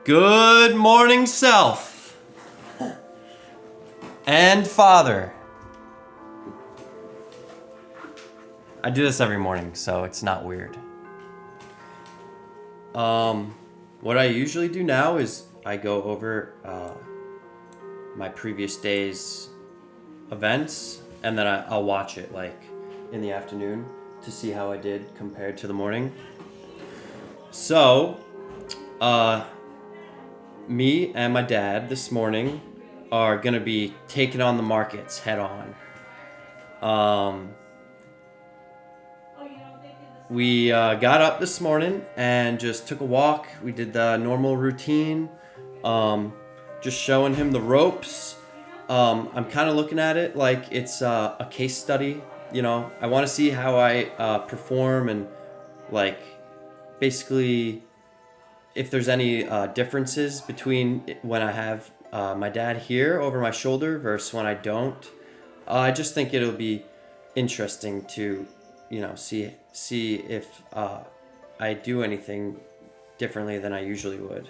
Good morning, self and father. I do this every morning, so it's not weird. What I usually do now is I go over my previous day's events, and then I'll watch it like in the afternoon to see how I did compared to the morning. So, me and my dad this morning are gonna be taking on the markets head on. We got up this morning and just took a walk. We did the normal routine, just showing him the ropes. I'm kind of looking at it like it's a case study. You know, I want to see how I perform and like basically if there's any differences between when I have my dad here over my shoulder versus when I don't. I just think it'll be interesting to, see if I do anything differently than I usually would.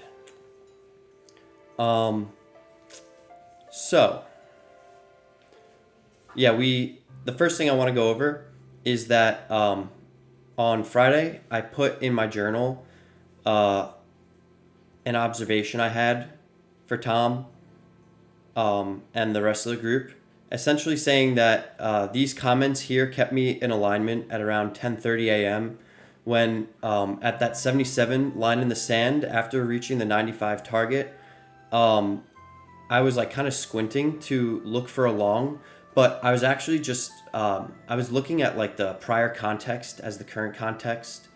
So, yeah, the first thing I want to go over is that on Friday I put in my journal an observation I had for Tom and the rest of the group, essentially saying that these comments here kept me in alignment at around 10:30 a.m. when at that 77 line in the sand after reaching the 95 target, I was like kind of squinting to look for a long, but I was actually just I was looking at like the prior context as the current context.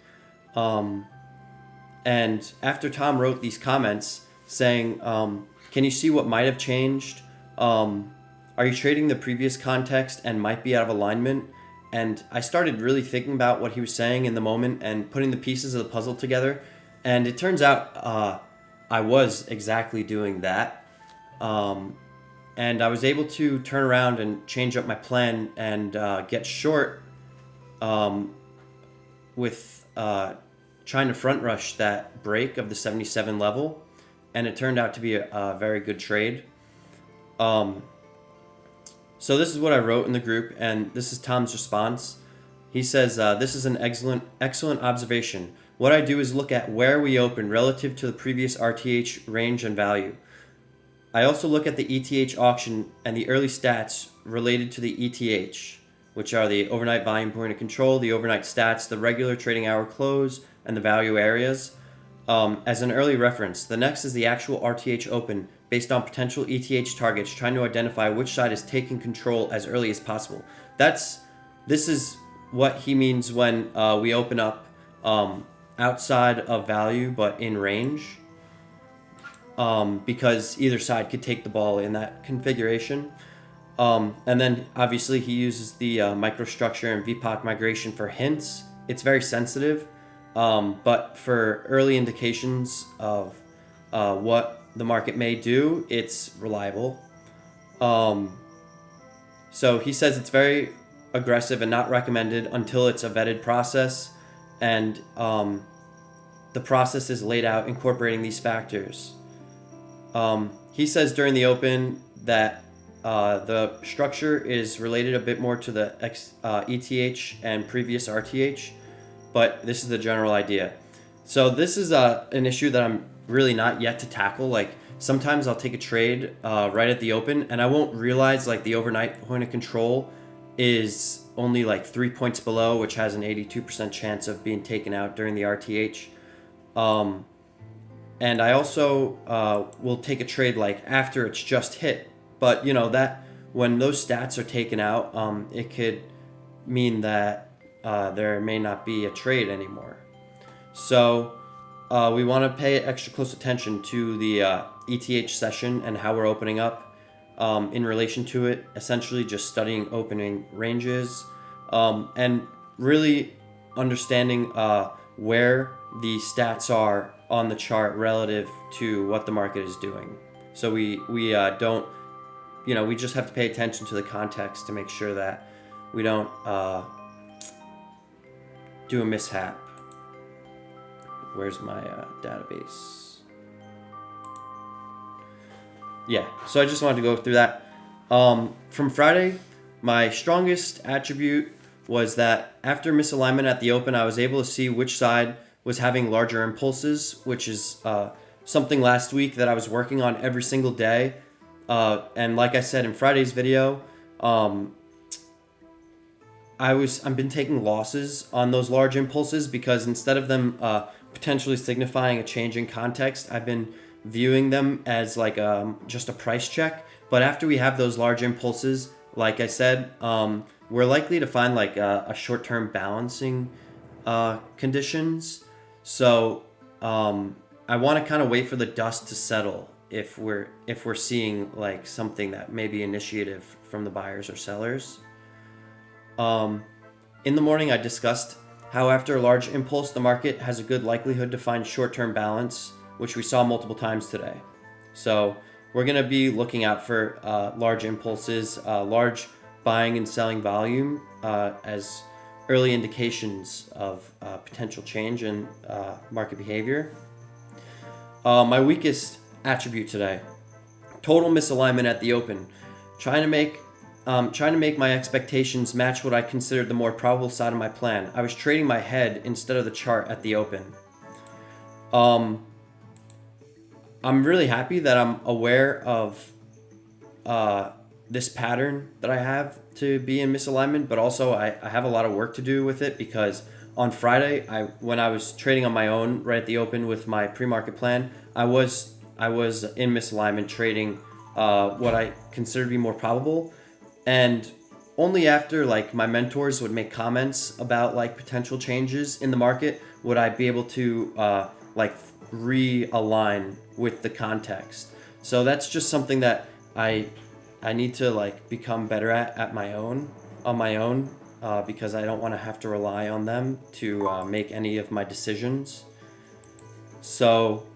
And after Tom wrote these comments saying, can you see what might have changed? Are you trading the previous context and might be out of alignment? And I started really thinking about what he was saying in the moment and putting the pieces of the puzzle together. And it turns out I was exactly doing that. And I was able to turn around and change up my plan and get short with trying to front rush that break of the 77 level, and it turned out to be a very good trade. So this is what I wrote in the group, and this is Tom's response. He says, this is an excellent observation. What I do is look at where we open relative to the previous RTH range and value. I also look at the ETH auction and the early stats related to the ETH, which are the overnight volume point of control, the overnight stats, the regular trading hour close, and the value areas. As an early reference, the next is the actual RTH open based on potential ETH targets, trying to identify which side is taking control as early as possible. This is what he means when we open up outside of value but in range, because either side could take the ball in that configuration. And then obviously he uses the microstructure and VPOC migration for hints. It's very sensitive, but for early indications of what the market may do, it's reliable. So he says it's very aggressive and not recommended until it's a vetted process, and the process is laid out incorporating these factors. He says during the open that the structure is related a bit more to the ETH and previous RTH, but this is the general idea. So this is an issue that I'm really not yet to tackle. Like sometimes I'll take a trade right at the open and I won't realize like the overnight point of control is only like 3 points below, which has an 82% chance of being taken out during the RTH. And I also will take a trade like after it's just hit. But you know that when those stats are taken out, it could mean that there may not be a trade anymore. So we want to pay extra close attention to the ETH session and how we're opening up in relation to it. Essentially just studying opening ranges and really understanding where the stats are on the chart relative to what the market is doing. So we don't, we just have to pay attention to the context to make sure that we don't do a mishap. Where's my database? Yeah, so I just wanted to go through that. From Friday, my strongest attribute was that after misalignment at the open, I was able to see which side was having larger impulses, which is something last week that I was working on every single day. And like I said in Friday's video, I've been taking losses on those large impulses because instead of them potentially signifying a change in context, I've been viewing them as like just a price check. But after we have those large impulses, like I said, we're likely to find like a short-term balancing conditions. So I want to kind of wait for the dust to settle if we're seeing like something that may be initiative from the buyers or sellers. In the morning, I discussed how after a large impulse, the market has a good likelihood to find short-term balance, which we saw multiple times today. So we're going to be looking out for large impulses, large buying and selling volume as early indications of potential change in market behavior. My weakest attribute today, total misalignment at the open, trying to make my expectations match what I considered the more probable side of my plan. I was trading my head instead of the chart at the open. I'm really happy that I'm aware of this pattern that I have to be in misalignment, but also I have a lot of work to do with it because on Friday, when I was trading on my own right at the open with my pre-market plan, I was in misalignment trading what I consider to be more probable. And only after like my mentors would make comments about like potential changes in the market would I be able to like realign with the context. So that's just something that I need to like become better at on my own because I don't want to have to rely on them to make any of my decisions. So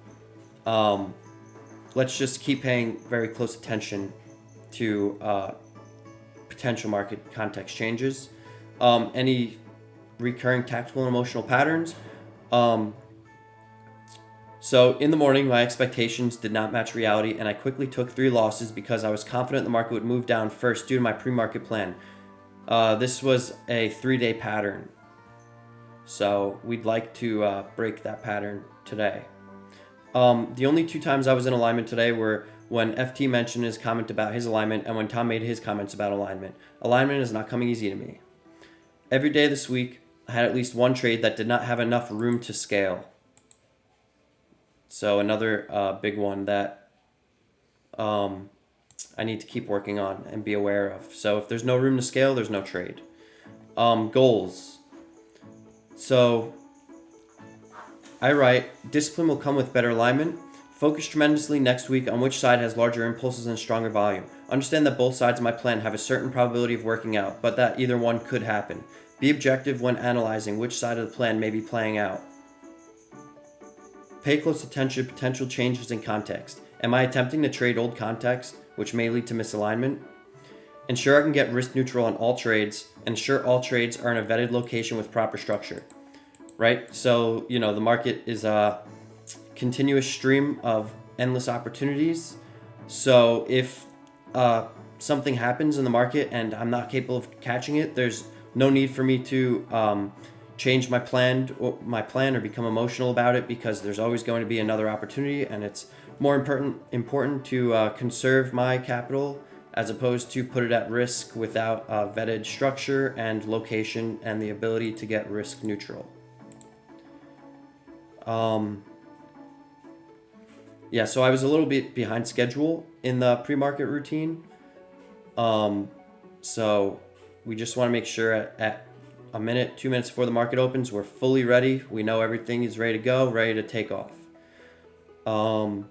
let's just keep paying very close attention to potential market context changes, any recurring tactical and emotional patterns. So in the morning, my expectations did not match reality, and I quickly took 3 losses because I was confident the market would move down first due to my pre-market plan. This was a 3-day pattern, so we'd like to break that pattern today. The only 2 times I was in alignment today were when FT mentioned his comment about his alignment and when Tom made his comments about alignment. Alignment is not coming easy to me. Every day this week, I had at least one trade that did not have enough room to scale. So another big one that I need to keep working on and be aware of. So if there's no room to scale, there's no trade. Goals. So I write, discipline will come with better alignment. Focus tremendously next week on which side has larger impulses and stronger volume. Understand that both sides of my plan have a certain probability of working out, but that either one could happen. Be objective when analyzing which side of the plan may be playing out. Pay close attention to potential changes in context. Am I attempting to trade old context, which may lead to misalignment? Ensure I can get risk neutral on all trades. Ensure all trades are in a vetted location with proper structure. Right? So, the market is a continuous stream of endless opportunities. So if something happens in the market and I'm not capable of catching it, there's no need for me to change my plan or become emotional about it because there's always going to be another opportunity, and it's more important to conserve my capital as opposed to put it at risk without vetted structure and location and the ability to get risk neutral. Yeah, so I was a little bit behind schedule in the pre-market routine. So we just want to make sure at a minute, 2 minutes before the market opens, we're fully ready. We know everything is ready to go, ready to take off. All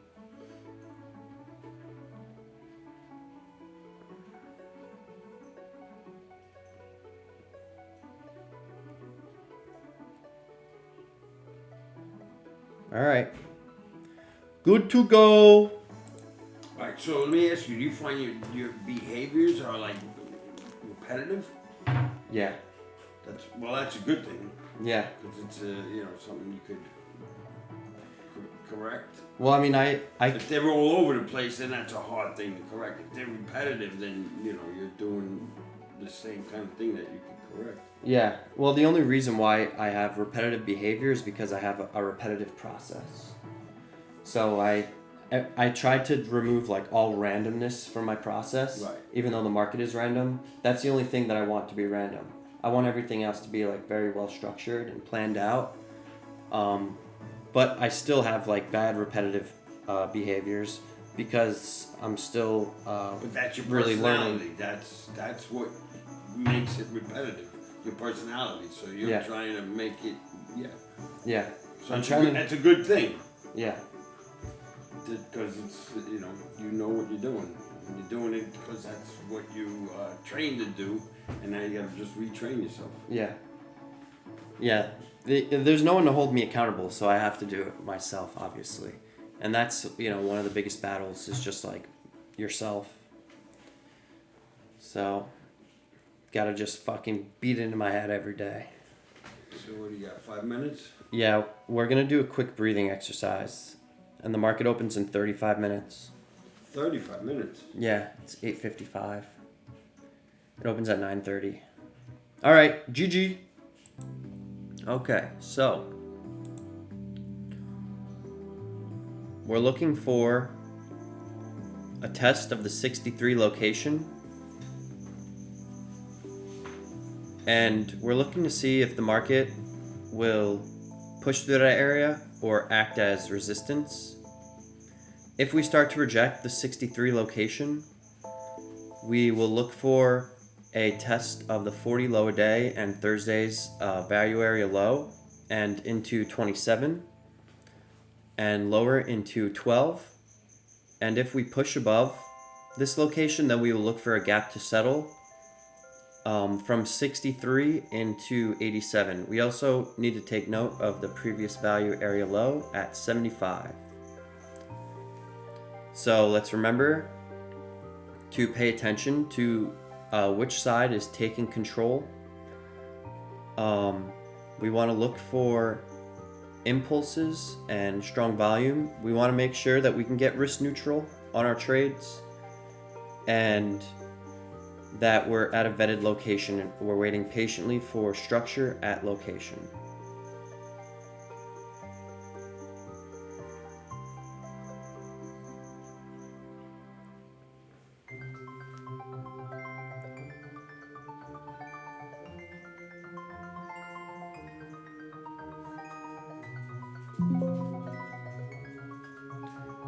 right. Good to go. All right, so let me ask you, do you find your behaviors are like repetitive? Yeah. That's a good thing. Yeah. Because it's something you could correct? Well, I mean, I If they're all over the place, then that's a hard thing to correct. If they're repetitive, then you're doing the same kind of thing that you can correct. yeah. Well, the only reason why I have repetitive behavior is because I have a repetitive process. So I tried to remove like all randomness from my process, Right. even though the market is random. That's the only thing that I want to be random. I want everything else to be like very well structured and planned out. But I still have like bad repetitive behaviors because I'm still But that's your really personality. learning. That's what makes it repetitive. Your personality. So you're Yeah. trying to make it. Yeah. Yeah. So I'm it's trying to. that's a good thing. Yeah. Because it's you know what you're doing. And you're doing it because that's what you trained to do, and now you got to just retrain yourself. Yeah. Yeah. There's no one to hold me accountable, so I have to do it myself, obviously. And that's, one of the biggest battles is just like yourself. So, gotta just fucking beat it into my head every day. So what do you got? 5 minutes? Yeah, we're gonna do a quick breathing exercise. And the market opens in 35 minutes. 35 minutes. Yeah, it's 8:55. It opens at 9:30. All right, GG. Okay, so we're looking for a test of the 63 location. And we're looking to see if the market will push through that area or act as resistance. If we start to reject the 63 location, we will look for a test of the 40 low a day and Thursday's value area low and into 27 and lower into 12. And if we push above this location, then we will look for a gap to settle from 63 into 87. We also need to take note of the previous value area low at 75. So let's remember to pay attention to which side is taking control. We want to look for impulses and strong volume. We want to make sure that we can get risk neutral on our trades and that we're at a vetted location and we're waiting patiently for structure at location.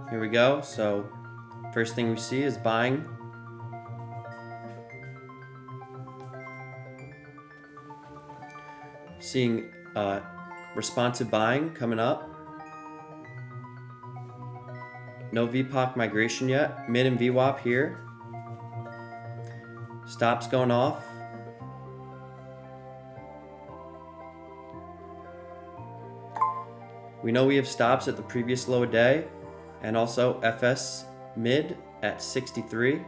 Here we go. So first thing we see is buying. Seeing responsive buying coming up. No VPOC migration yet. Mid and VWAP here. Stops going off. We know we have stops at the previous low a day and also FS mid at 63.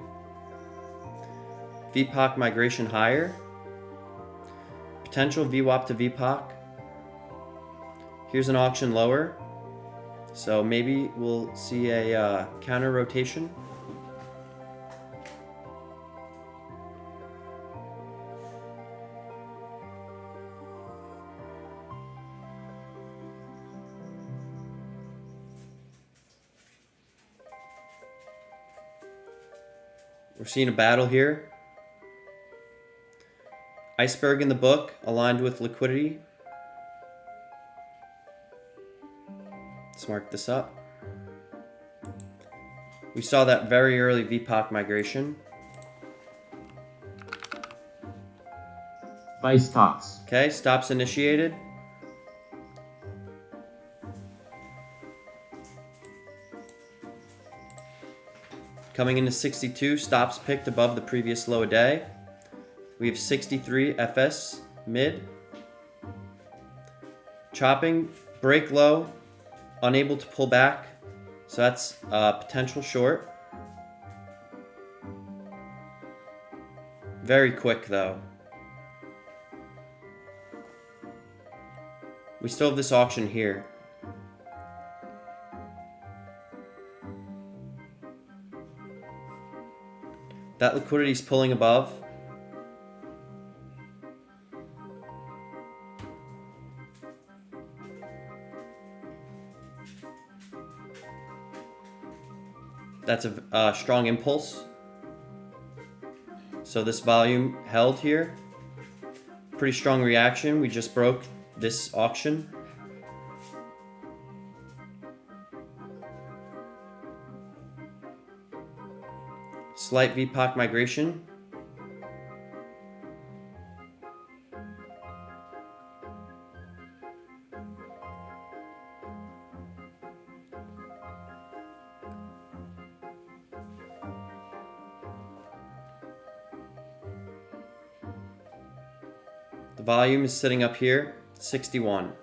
VPOC migration higher. Potential VWAP to VPOC. Here's an auction lower. So maybe we'll see a counter rotation. We're seeing a battle here. Iceberg in the book, aligned with liquidity. Let's mark this up. We saw that very early VPOC migration. Buy stocks. Okay, stops initiated. Coming into 62, stops picked above the previous low a day. We have 63 FS mid. Chopping, break low, unable to pull back. So that's a potential short. Very quick though. We still have this auction here. That liquidity is pulling above. That's a strong impulse. So this volume held here. Pretty strong reaction. We just broke this auction. Slight VPOC migration. The volume is sitting up here, 61.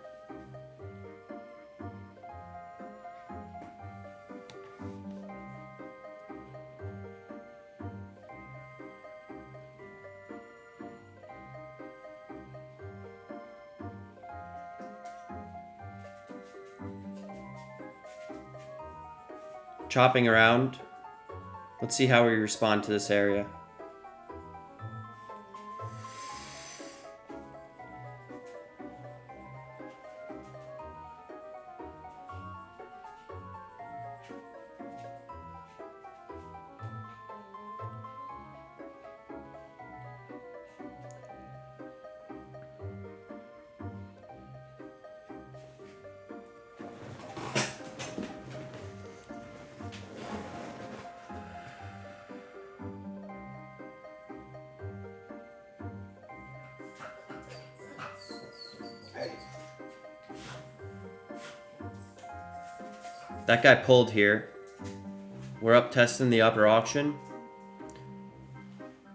Chopping around. Let's see how we respond to this area. That guy pulled here. We're up testing the upper auction.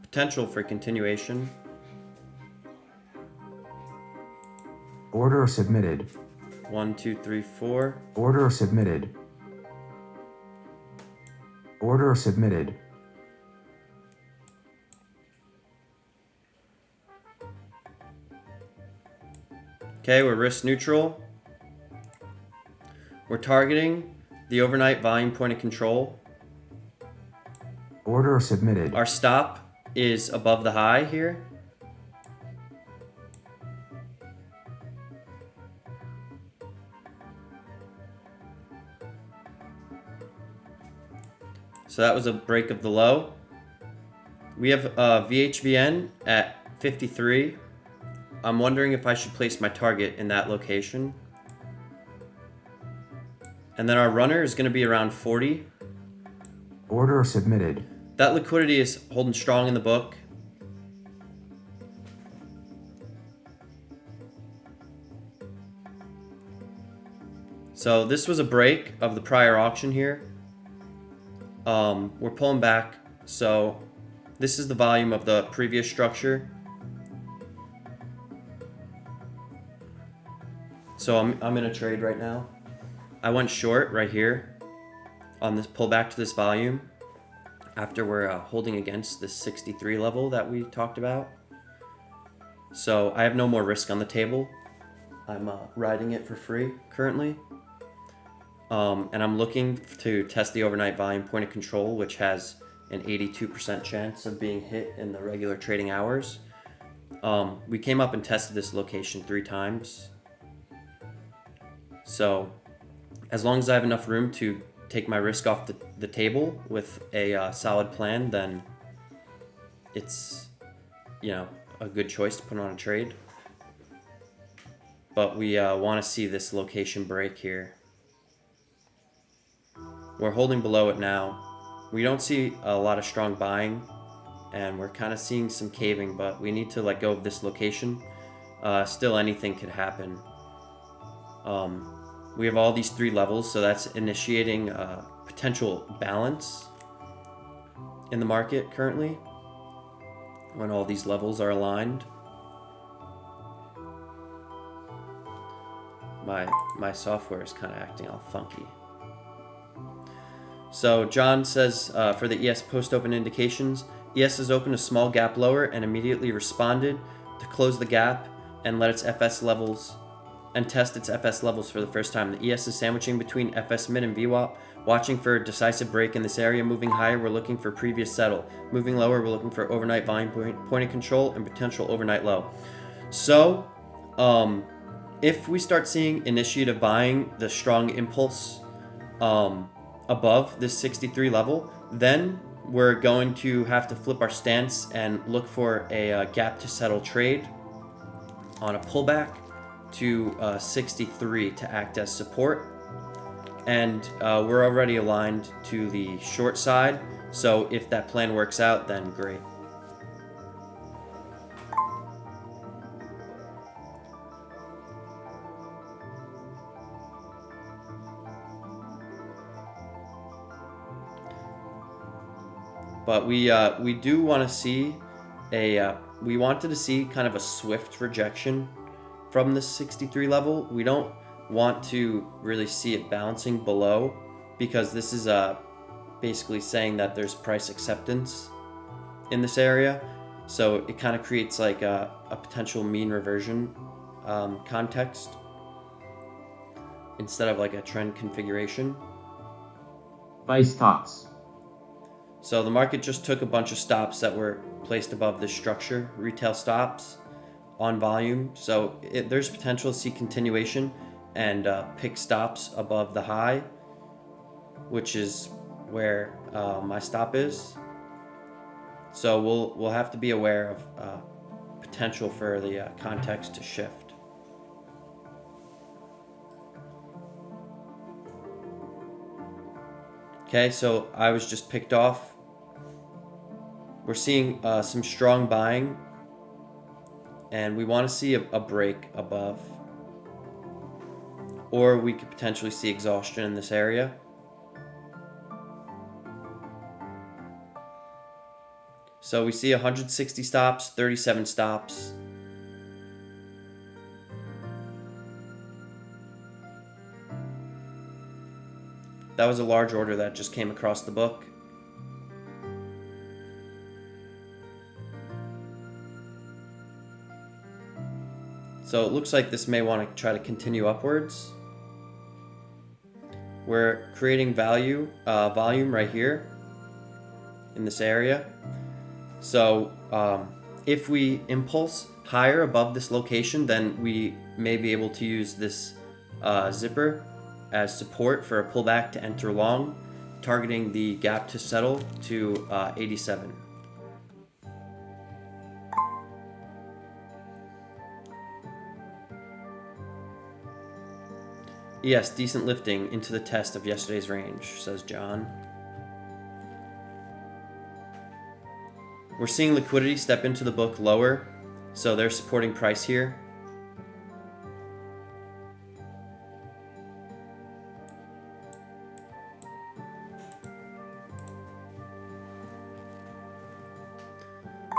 Potential for continuation. Order submitted. 1, 2, 3, 4. Order submitted. Order submitted. Okay, we're risk neutral. We're targeting the overnight volume point of control. Order submitted. Our stop is above the high here. So that was a break of the low. We have VHVN at 53. I'm wondering if I should place my target in that location. And then our runner is going to be around 40. Order submitted. That liquidity is holding strong in the book. So this was a break of the prior auction here. We're pulling back. So this is the volume of the previous structure. So I'm in a trade right now. I went short right here on this pullback to this volume after we're holding against this 63 level that we talked about. So I have no more risk on the table. I'm riding it for free currently. And I'm looking to test the overnight volume point of control, which has an 82% chance of being hit in the regular trading hours. We came up and tested this location 3 times. So as long as I have enough room to take my risk off the table with a solid plan, then it's, you know, a good choice to put on a trade. But we want to see this location break here. We're holding below it now. We don't see a lot of strong buying, and we're kind of seeing some caving, but we need to let go of this location. Still anything could happen. We have all these 3 levels, so that's initiating potential balance in the market currently when all these levels are aligned. My software is kind of acting all funky. So John says for the ES post-open indications, ES has opened a small gap lower and immediately responded to close the gap and let its FS levels and test its FS levels for the first time. The ES is sandwiching between FS mid and VWAP, watching for a decisive break in this area. Moving higher, we're looking for previous settle. Moving lower, we're looking for overnight volume point of control and potential overnight low. So, if we start seeing initiative buying, the strong impulse above this 63 level, then we're going to have to flip our stance and look for a gap to settle trade on a pullback to 63 to act as support. And we're already aligned to the short side, so if that plan works out, then great. But we do want to see we wanted to see kind of a swift rejection from this 63 level. We don't want to really see it bouncing below, because this is basically saying that there's price acceptance in this area. So it kind of creates like a potential mean reversion context instead of like a trend configuration. Buy stocks. So the market just took a bunch of stops that were placed above this structure, retail stops on volume. So there's potential to see continuation and pick stops above the high, which is where my stop is. So we'll have to be aware of potential for the context to shift. Okay, so I was just picked off. We're seeing some strong buying, and we want to see a break above, or we could potentially see exhaustion in this area. So we see 160 stops, 37 stops. That was a large order that just came across the book. So it looks like this may want to try to continue upwards. We're creating volume right here in this area. So if we impulse higher above this location, then we may be able to use this zipper as support for a pullback to enter long, targeting the gap to settle to 87. Yes, decent lifting into the test of yesterday's range, says John. We're seeing liquidity step into the book lower, so they're supporting price here.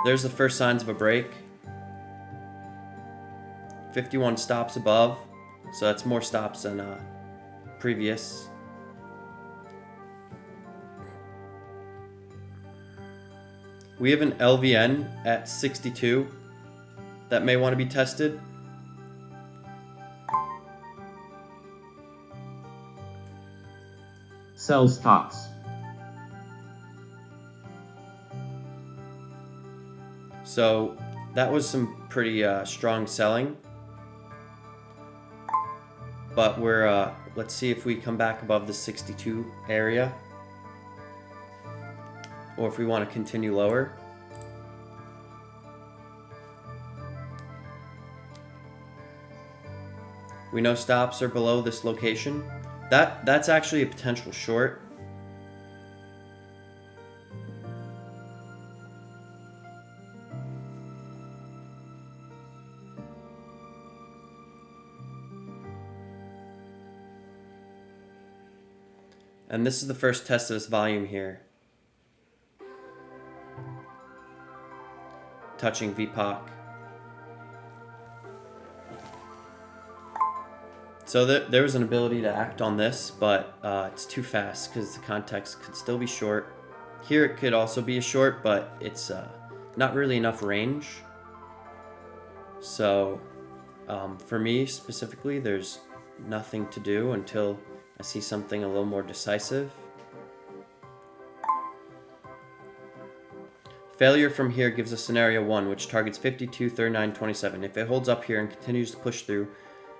There's the first signs of a break. 51 stops above. So that's more stops than previous. We have an LVN at 62 that may want to be tested. Sell stocks. So that was some pretty strong selling. But we're, let's see if we come back above the 62 area, or if we want to continue lower. We know stops are below this location. That's actually a potential short. And this is the first test of this volume here. Touching VPOC. So there was an ability to act on this, but it's too fast because the context could still be short. Here it could also be a short, but it's not really enough range. So For me specifically, there's nothing to do until I see something a little more decisive. Failure from here gives us scenario 1, which targets 52, 39, 27. If it holds up here and continues to push through,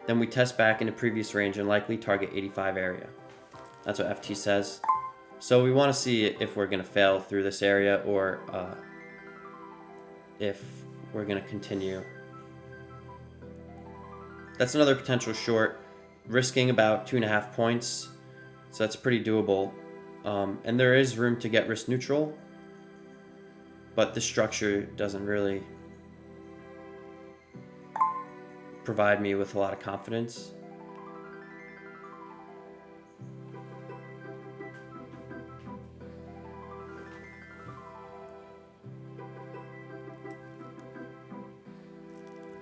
then we test back into previous range and likely target 85 area. That's what FT says. So we want to see if we're going to fail through this area or if we're going to continue. That's another potential short, risking about 2.5 points. So that's pretty doable. And there is room to get risk neutral, but the structure doesn't really provide me with a lot of confidence.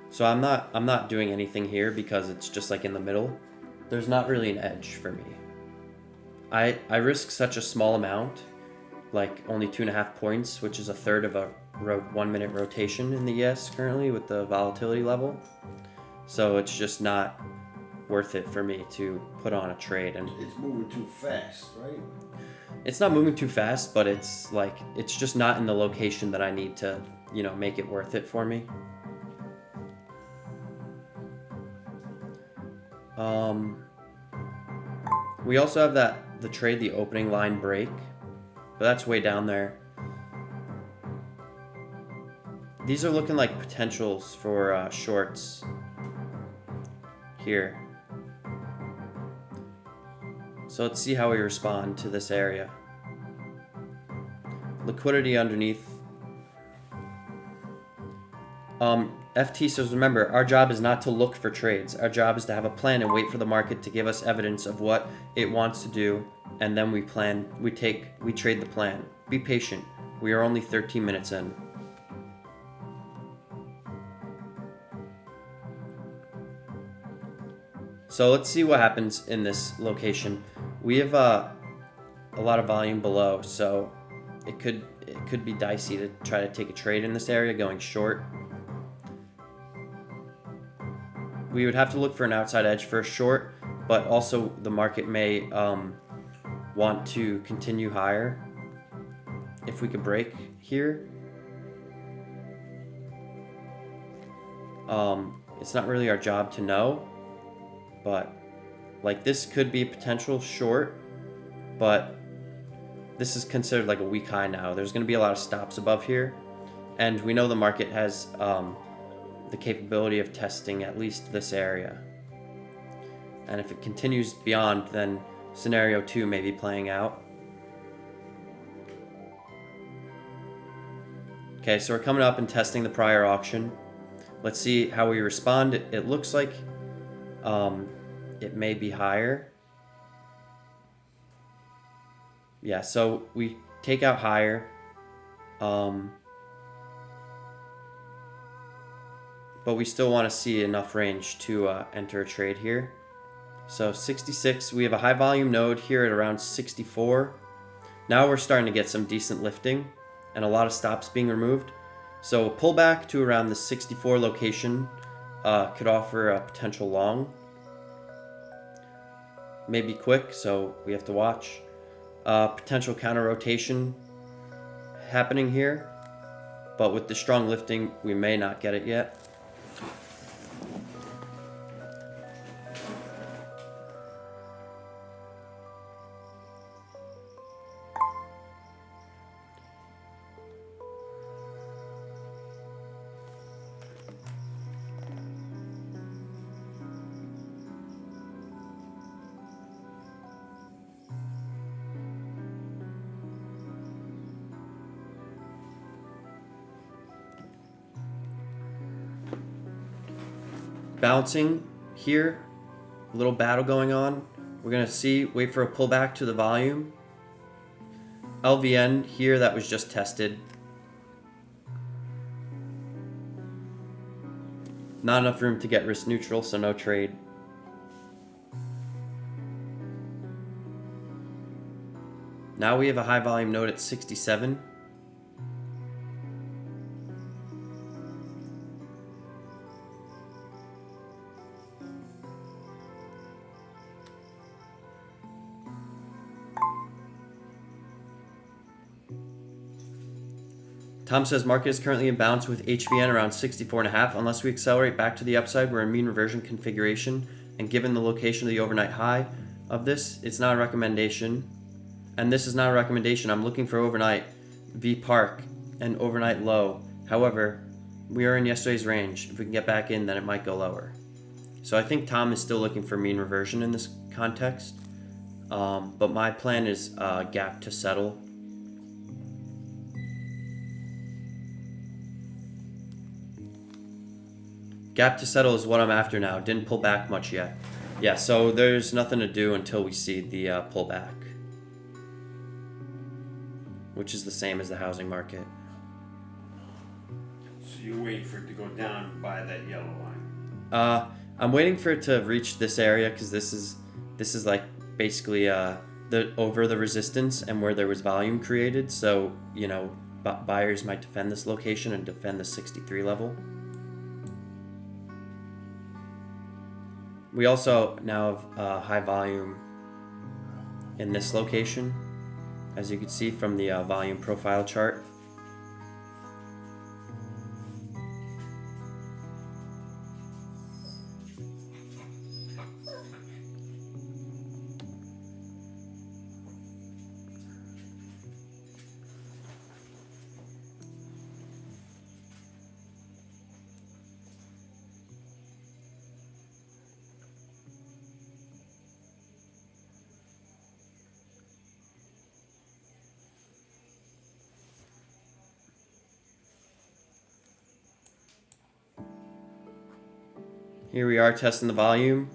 So I'm not doing anything here because it's just like in the middle. There's not really an edge for me. I risk such a small amount, like only 2.5 points, which is a third of a 1 minute rotation in the ES currently with the volatility level. So it's just not worth it for me to put on a trade. And It's moving too fast, right? it's not moving too fast, but it's just not in the location that I need to, make it worth it for me. We also have the trade, the opening line break, but that's way down there. These are looking like potentials for shorts here. So let's see how we respond to this area. Liquidity underneath. FT says, remember, our job is not to look for trades. Our job is to have a plan and wait for the market to give us evidence of what it wants to do, and then we trade the plan. Be patient. We are only 13 minutes in. So let's see what happens in this location. We have a lot of volume below, so it could be dicey to try to take a trade in this area going short. We would have to look for an outside edge for a short, but also the market may want to continue higher if we could break here. It's not really our job to know, but like this could be a potential short, but this is considered like a weak high now. There's going to be a lot of stops above here, and we know the market has the capability of testing at least this area. And if it continues beyond, then scenario 2 may be playing out. Okay, so we're coming up and testing the prior auction. Let's see how we respond. It looks like it may be higher. Yeah, so we take out higher. But we still want to see enough range to enter a trade here. So 66, we have a high volume node here at around 64. Now we're starting to get some decent lifting and a lot of stops being removed. So a pullback to around the 64 location could offer a potential long. Maybe quick, so we have to watch. Potential counter rotation happening here, but with the strong lifting, we may not get it yet. Bouncing here, a little battle going on. We're gonna wait for a pullback to the volume. LVN here, that was just tested. Not enough room to get risk neutral, so no trade. Now we have a high volume node at 67. Tom says market is currently in balance with HVN around 64.5. Unless we accelerate back to the upside, we're in mean reversion configuration. And given the location of the overnight high of this, it's not a recommendation. And this is not a recommendation. I'm looking for overnight V Park and overnight low. However, we are in yesterday's range. If we can get back in, then it might go lower. So I think Tom is still looking for mean reversion in this context. But my plan is gap to settle. Gap to settle is what I'm after now. Didn't pull back much yet. Yeah, so there's nothing to do until we see the pullback, which is the same as the housing market. So you wait for it to go down by that yellow line. I'm waiting for it to reach this area because this is like basically the over the resistance and where there was volume created. So you know, buyers might defend this location and defend the 63 level. We also now have high volume in this location, as you can see from the volume profile chart. Here we are testing the volume.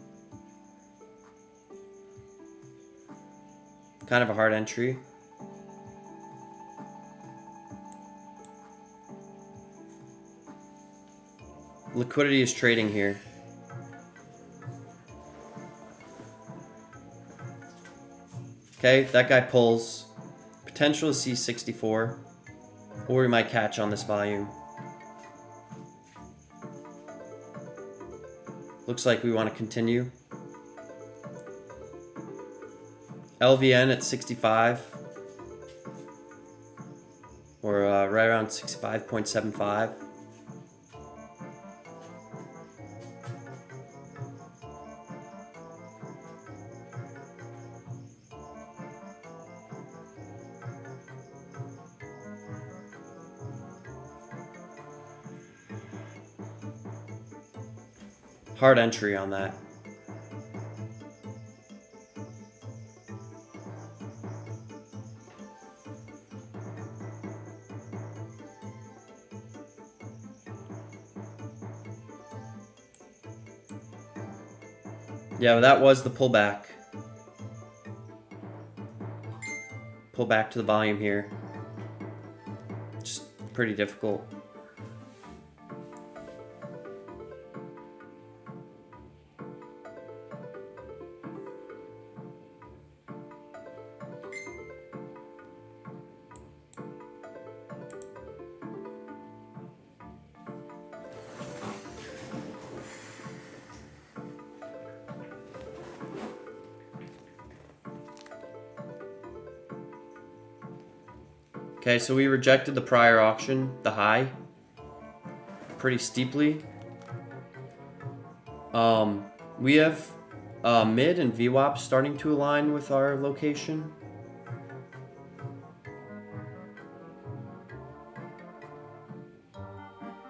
Kind of a hard entry. Liquidity is trading here. Okay, that guy pulls. Potential to see 64. Or we might catch on this volume. Looks like we want to continue. LVN at 65. Or right around 65.75. Hard entry on that. Yeah, but that was the pullback. Pull back to the volume here. Just pretty difficult. Okay, so we rejected the prior auction, the high, pretty steeply. We have mid and VWAP starting to align with our location.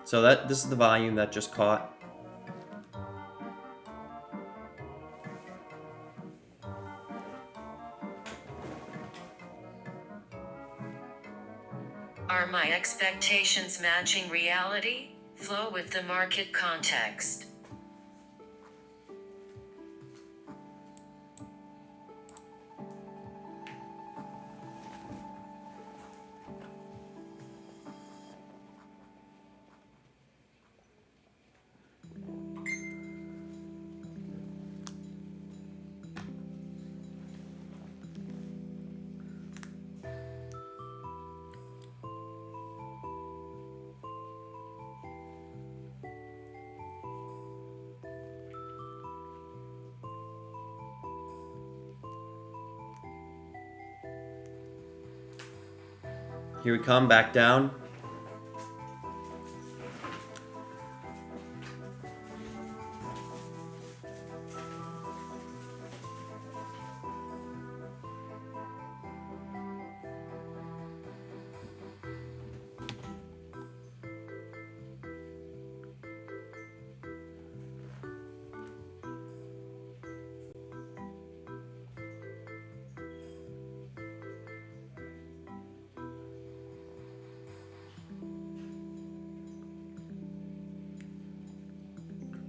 So this is the volume that just caught. Are my expectations matching reality? Flow with the market context. Here we come back down.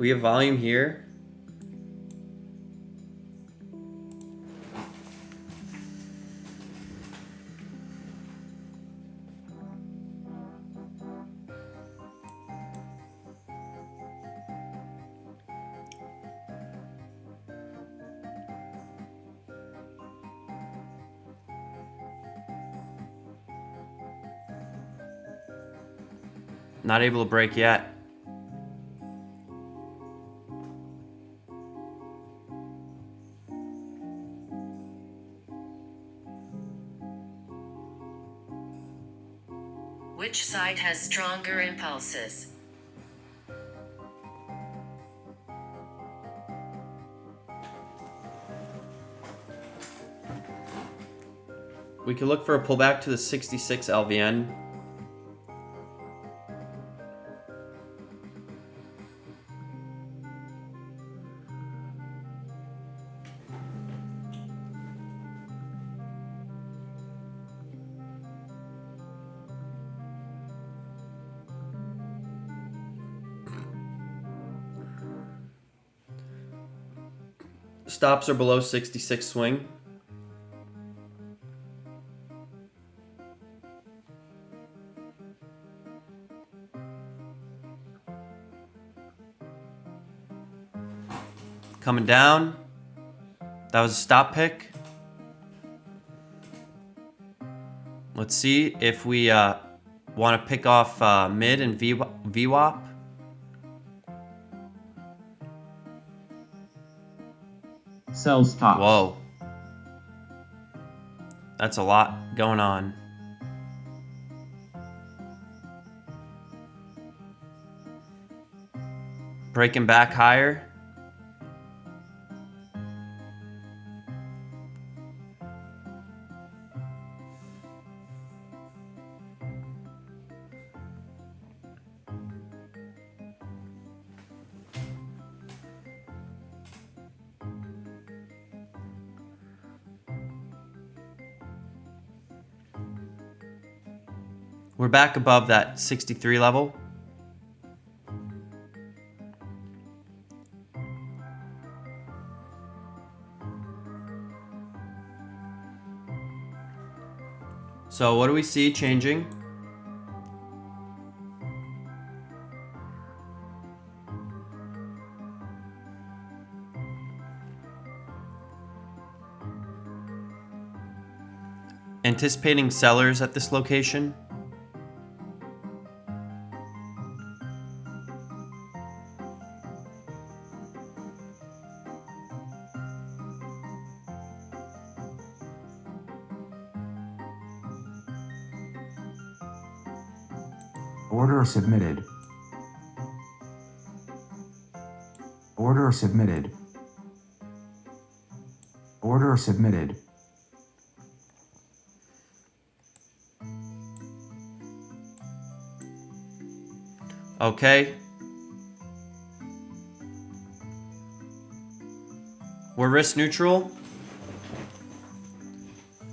We have volume here. Not able to break yet. Which side has stronger impulses? We could look for a pullback to the 66 LVN. Stops are below 66 swing. Coming down. That was a stop pick. Let's see if we want to pick off mid and VWAP. Sell stops. Whoa. That's a lot going on. Breaking back higher. We're back above that 63 level. So what do we see changing? Anticipating sellers at this location. Order submitted. Order submitted. Order submitted. Okay. We're risk neutral.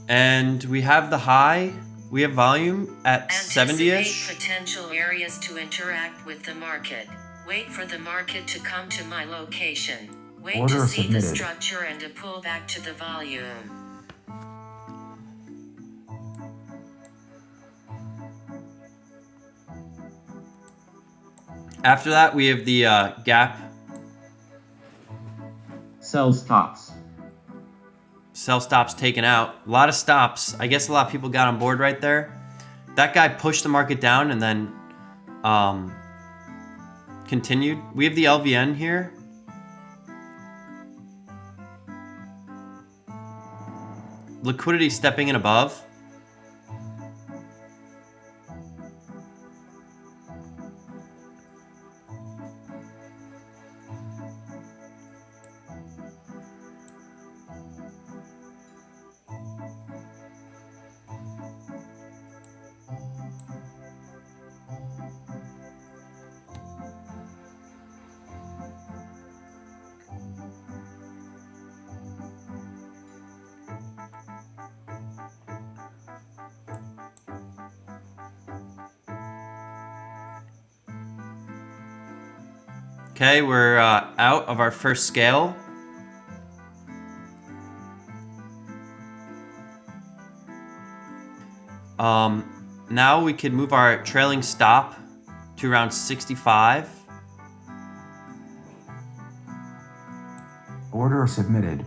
And we have the high. We have volume at 70-ish. Anticipate potential areas to interact with the market. Wait for the market to come to my location. Wait Order to see the submitted. structure and a pullback to the volume. After that, we have the gap. Sell stops. Sell stops taken out. A lot of stops. I guess a lot of people got on board right there. That guy pushed the market down and then continued. We have the LVN here. Liquidity stepping in above. Okay, we're out of our first scale. Now we could move our trailing stop to around 65. Order submitted.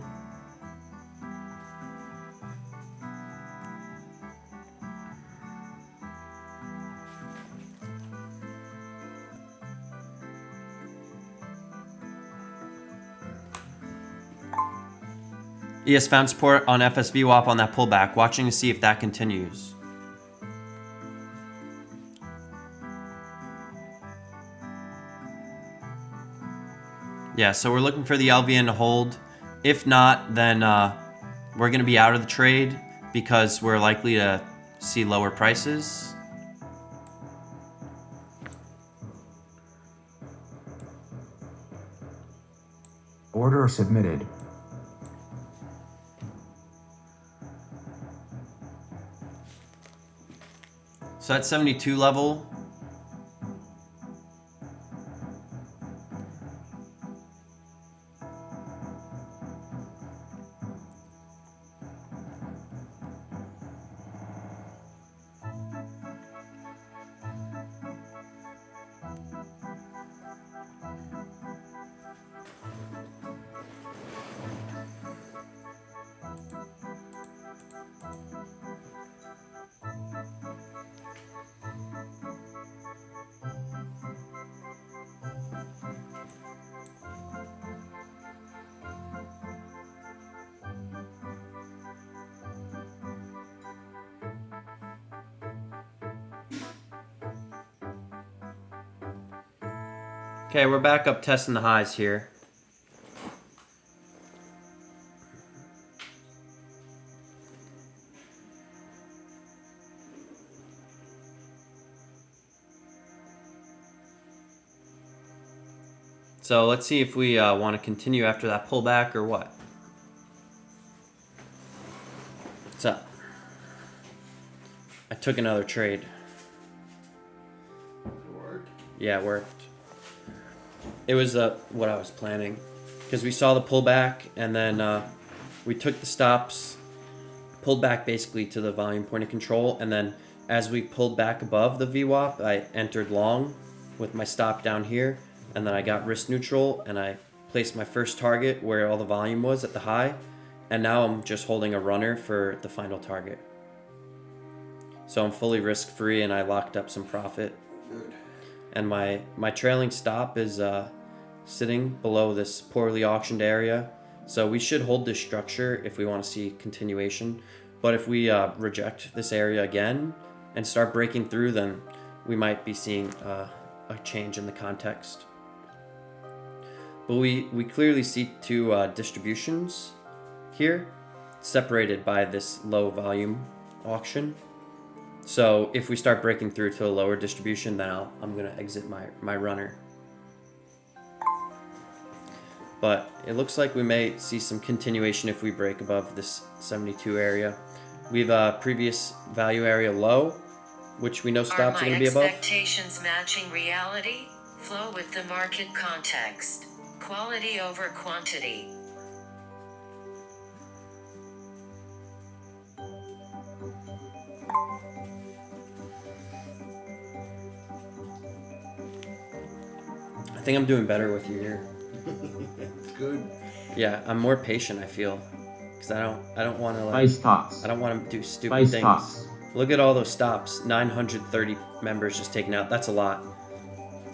ES found support on FSVWAP on that pullback, watching to see if that continues. Yeah, so we're looking for the LVN to hold. If not, then we're going to be out of the trade because we're likely to see lower prices. Order submitted. So at 72 level, okay, we're back up testing the highs here. So let's see if we want to continue after that pullback or what. What's up? I took another trade. It worked. Yeah, it worked. It was what I was planning, because we saw the pullback and then we took the stops, pulled back basically to the volume point of control, and then as we pulled back above the VWAP, I entered long with my stop down here, and then I got risk neutral and I placed my first target where all the volume was at the high, and now I'm just holding a runner for the final target. So I'm fully risk free and I locked up some profit. Good. And my trailing stop is sitting below this poorly auctioned area. So we should hold this structure if we want to see continuation. But if we reject this area again and start breaking through, then we might be seeing a change in the context. But we clearly see two distributions here, separated by this low volume auction. So if we start breaking through to a lower distribution, then I'm going to exit my runner. But it looks like we may see some continuation if we break above this 72 area. We have a previous value area low, which we know stops are going to be above. Expectations matching reality? Flow with the market context. Quality over quantity. I think I'm doing better with you here. It's good. Yeah, I'm more patient, I feel, because I don't want to Buy stops. I don't want to do stupid Buy things. stops. Look at all those stops. 930 members just taken out. That's a lot.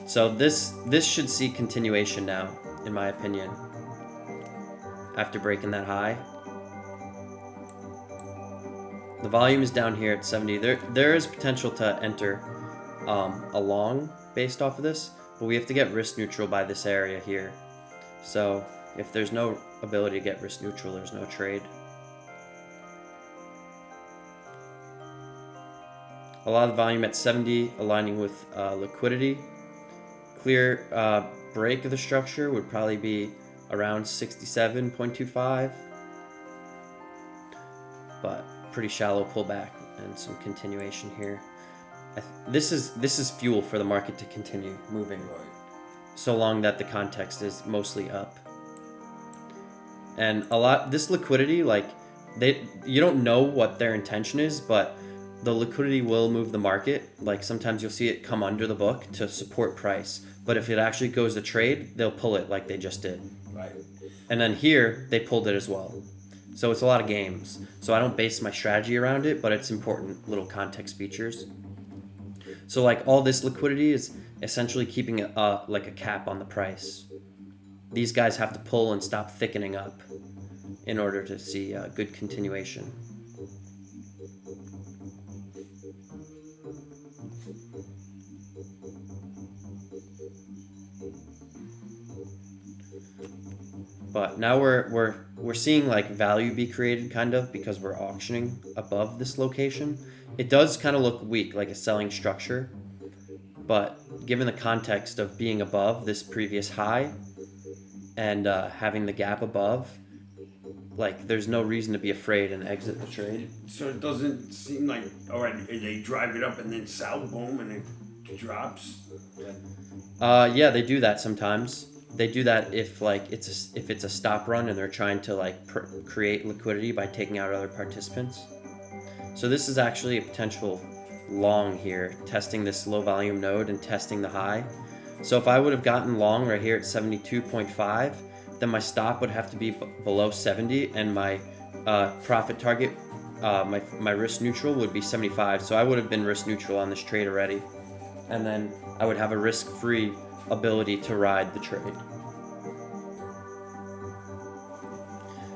So this should see continuation now, in my opinion. After breaking that high. The volume is down here at 70. There is potential to enter a long based off of this, but we have to get risk neutral by this area here. So if there's no ability to get risk neutral, there's no trade. A lot of volume at 70 aligning with liquidity. Clear break of the structure would probably be around 67.25, but pretty shallow pullback and some continuation here. This is fuel for the market to continue moving. Right. so long that the context is mostly up. And this liquidity, like you don't know what their intention is, but the liquidity will move the market. Like sometimes you'll see it come under the book to support price, but if it actually goes to trade, they'll pull it like they just did. Right. And then here they pulled it as well. So it's a lot of games. So I don't base my strategy around it, but it's important little context features. So like all this liquidity is essentially keeping like a cap on the price. These guys have to pull and stop thickening up in order to see good continuation. But now we're seeing like value be created kind of because we're auctioning above this location. It does kind of look weak, like a selling structure, but given the context of being above this previous high and having the gap above, like there's no reason to be afraid and exit the trade. So it doesn't seem like, all right, they drive it up and then sell, boom, and it drops. Yeah, they do that sometimes. They do that if like if it's a stop run and they're trying to like create liquidity by taking out other participants. So this is actually a potential long here, testing this low volume node and testing the high. So if I would have gotten long right here at 72.5, then my stop would have to be below 70, and my profit target, my risk neutral would be 75. So I would have been risk neutral on this trade already, and then I would have a risk-free ability to ride the trade.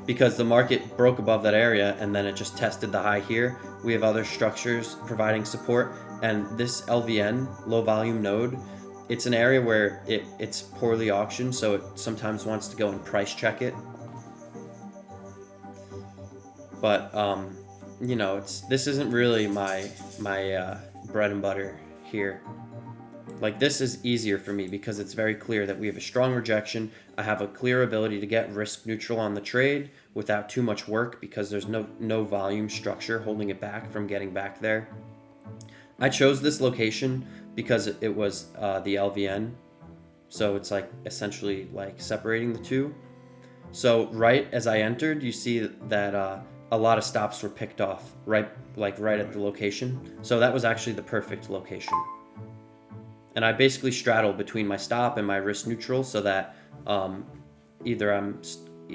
Because the market broke above that area and then it just tested the high here. We have other structures providing support, and this LVN, low volume node, it's an area where it's poorly auctioned, so it sometimes wants to go and price check it. But you know, this isn't really my bread and butter here. Like this is easier for me because it's very clear that we have a strong rejection. I have a clear ability to get risk neutral on the trade without too much work because there's no volume structure holding it back from getting back there. I chose this location because it was the LVN, so it's like essentially like separating the two. So right as I entered, you see that a lot of stops were picked off right at the location. So that was actually the perfect location. And I basically straddle between my stop and my risk neutral, so that either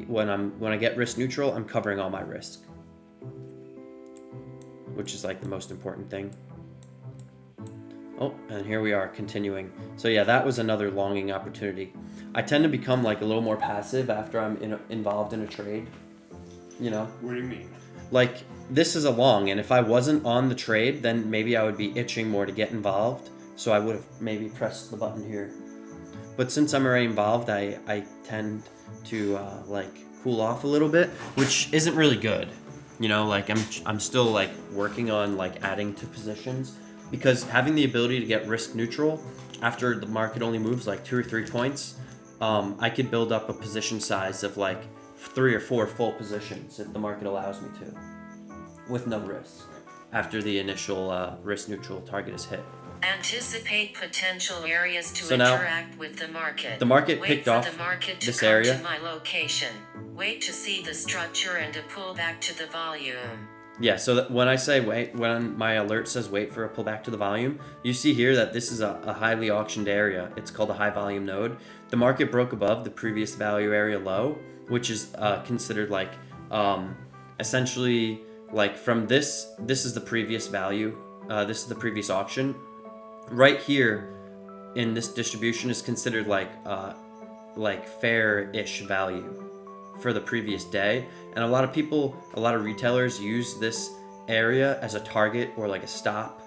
when I get risk neutral, I'm covering all my risk, which is like the most important thing. Oh, and here we are continuing. So yeah, that was another longing opportunity. I tend to become like a little more passive after I'm involved in a trade. You know? What do you mean? Like this is a long, and if I wasn't on the trade, then maybe I would be itching more to get involved. So I would have maybe pressed the button here. But since I'm already involved, I tend to like cool off a little bit, which isn't really good. You know, like I'm still like working on like adding to positions, because having the ability to get risk neutral after the market only moves like 2 or 3 points, I could build up a position size of like 3 or 4 full positions if the market allows me to, with no risk after the initial risk neutral target is hit. Anticipate potential areas to So now, interact with the market. The market Wait picked for off the market to this come area. to my location. Wait to see the structure and to pull back to the volume. Yeah, so that when I say wait, when my alert says wait for a pullback to the volume, you see here that this is a highly auctioned area. It's called a high volume node. The market broke above the previous value area low, which is considered like essentially like from this is the previous value. This is the previous auction. Right here in this distribution is considered like fair-ish value for the previous day, and a lot of retailers use this area as a target or like a stop.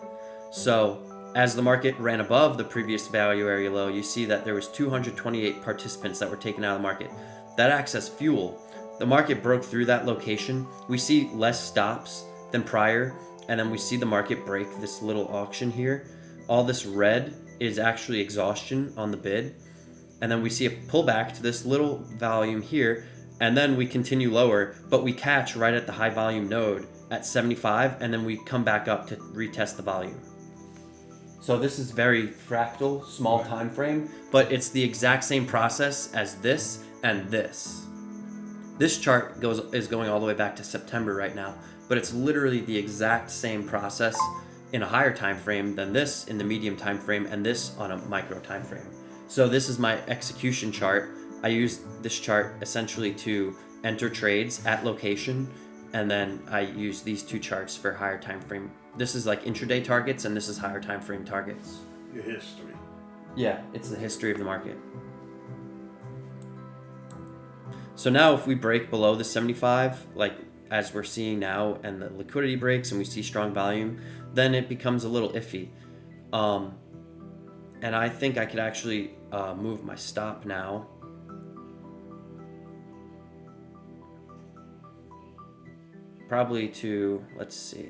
So as the market ran above the previous value area low, you see that there was 228 participants that were taken out of the market. That acts as fuel. The market broke through that location. We see less stops than prior, and then we see the market break this little auction here. All this red is actually exhaustion on the bid, and then we see a pullback to this little volume here, and then we continue lower, but we catch right at the high volume node at 75, and then we come back up to retest the volume. So this is very fractal, small time frame, but it's the exact same process as this and this. This chart is going all the way back to September right now, but it's literally the exact same process in a higher time frame than this in the medium time frame and this on a micro time frame. So this is my execution chart. I use this chart essentially to enter trades at location, and then I use these two charts for higher time frame. This is like intraday targets, and this is higher time frame targets. Your history. Yeah, it's the history of the market. So now if we break below the 75, like as we're seeing now, and the liquidity breaks and we see strong volume, then it becomes a little iffy. And I think I could actually move my stop now. Probably to, let's see.